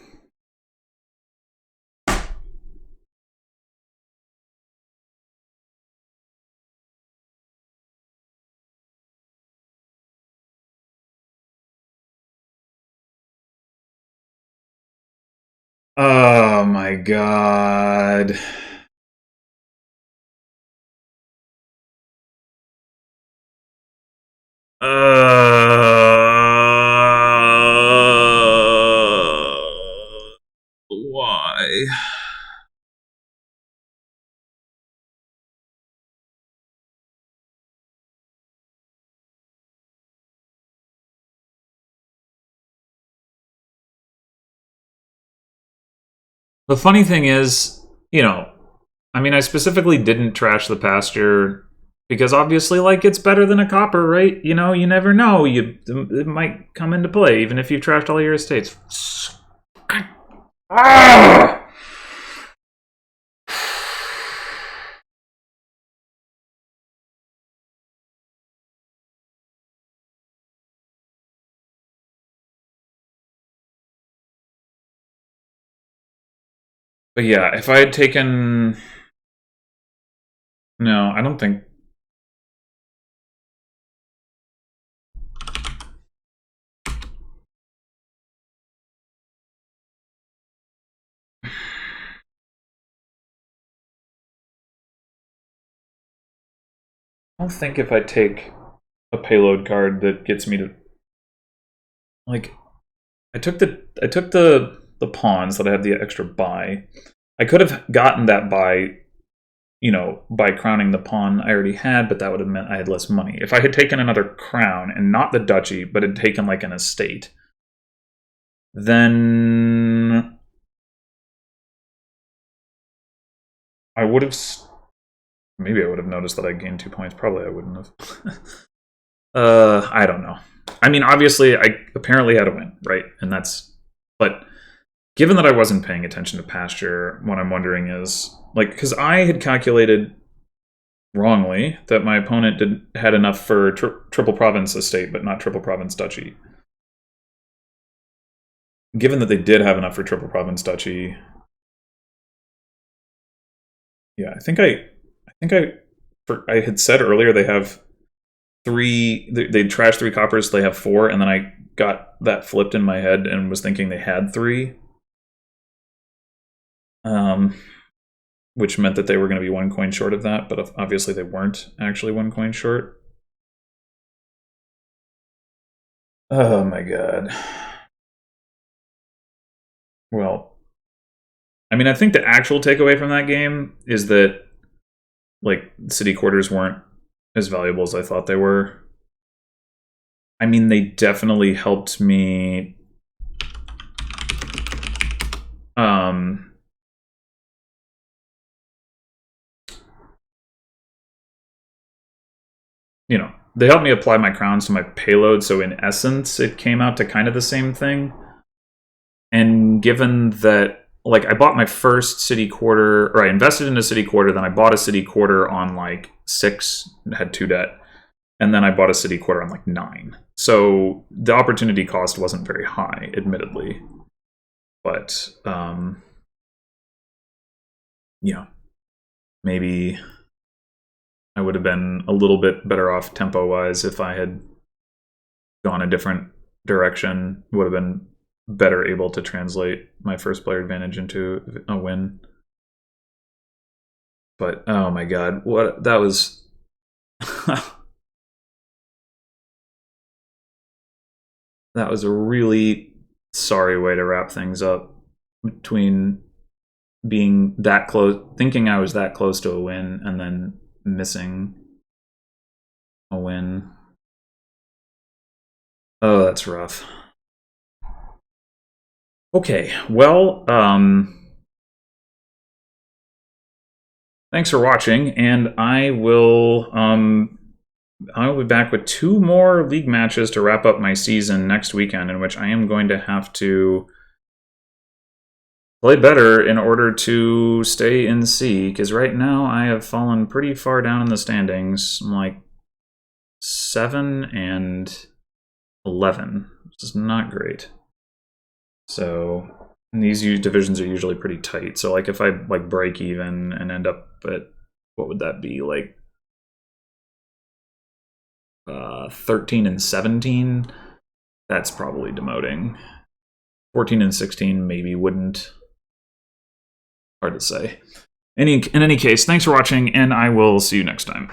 Oh my god. Why? The funny thing is, you know, I mean, I specifically didn't trash the pasture because obviously, like, it's better than a copper, right? You know, you never know. It might come into play even if you've trashed all your estates. But yeah, if I had taken... No, I don't think... I don't think if I take a payload card that gets me to... Like, I took the pawns that I had the extra buy. I could have gotten that by, you know, by crowning the pawn I already had, but that would have meant I had less money. If I had taken another crown, and not the duchy, but had taken like an estate, then I would have... Maybe I would have noticed that I gained 2 points. Probably I wouldn't have. I don't know. I mean, obviously, I apparently had a win, right? And that's... But given that I wasn't paying attention to pasture, what I'm wondering is... Like, because I had calculated wrongly that my opponent had enough for triple province estate, but not triple province duchy. Given that they did have enough for triple province duchy... Yeah, I think I had said earlier they have 3. They trashed 3 coppers. So they have 4, and then I got that flipped in my head and was thinking they had 3. Which meant that they were going to be 1 coin short of that, but obviously they weren't actually 1 coin short. Oh my god. Well, I mean, I think the actual takeaway from that game is that, like, city quarters weren't as valuable as I thought they were. I mean, they definitely helped me you know, they helped me apply my crowns to my payload, so in essence, it came out to kind of the same thing. And given that, like, I bought my first city quarter, or I invested in a city quarter, then I bought a city quarter on like 6, had 2 debt, and then I bought a city quarter on like 9. So the opportunity cost wasn't very high, admittedly. But, yeah, maybe I would have been a little bit better off tempo-wise if I had gone a different direction. Would have been better able to translate my first player advantage into a win. But, oh my god, what, that was... that was a really sorry way to wrap things up, between being that close, thinking I was that close to a win, and then missing a win. Oh, that's rough. Okay, well, thanks for watching, and I will be back with 2 more league matches to wrap up my season next weekend, in which I am going to have to play better in order to stay in C, because right now I have fallen pretty far down in the standings. I'm like 7 and 11, which is not great. So these divisions are usually pretty tight. So like if I like break even and end up at, what would that be, like 13 and 17, that's probably demoting. 14 and 16 maybe wouldn't. Hard to say. In any case, thanks for watching, and I will see you next time.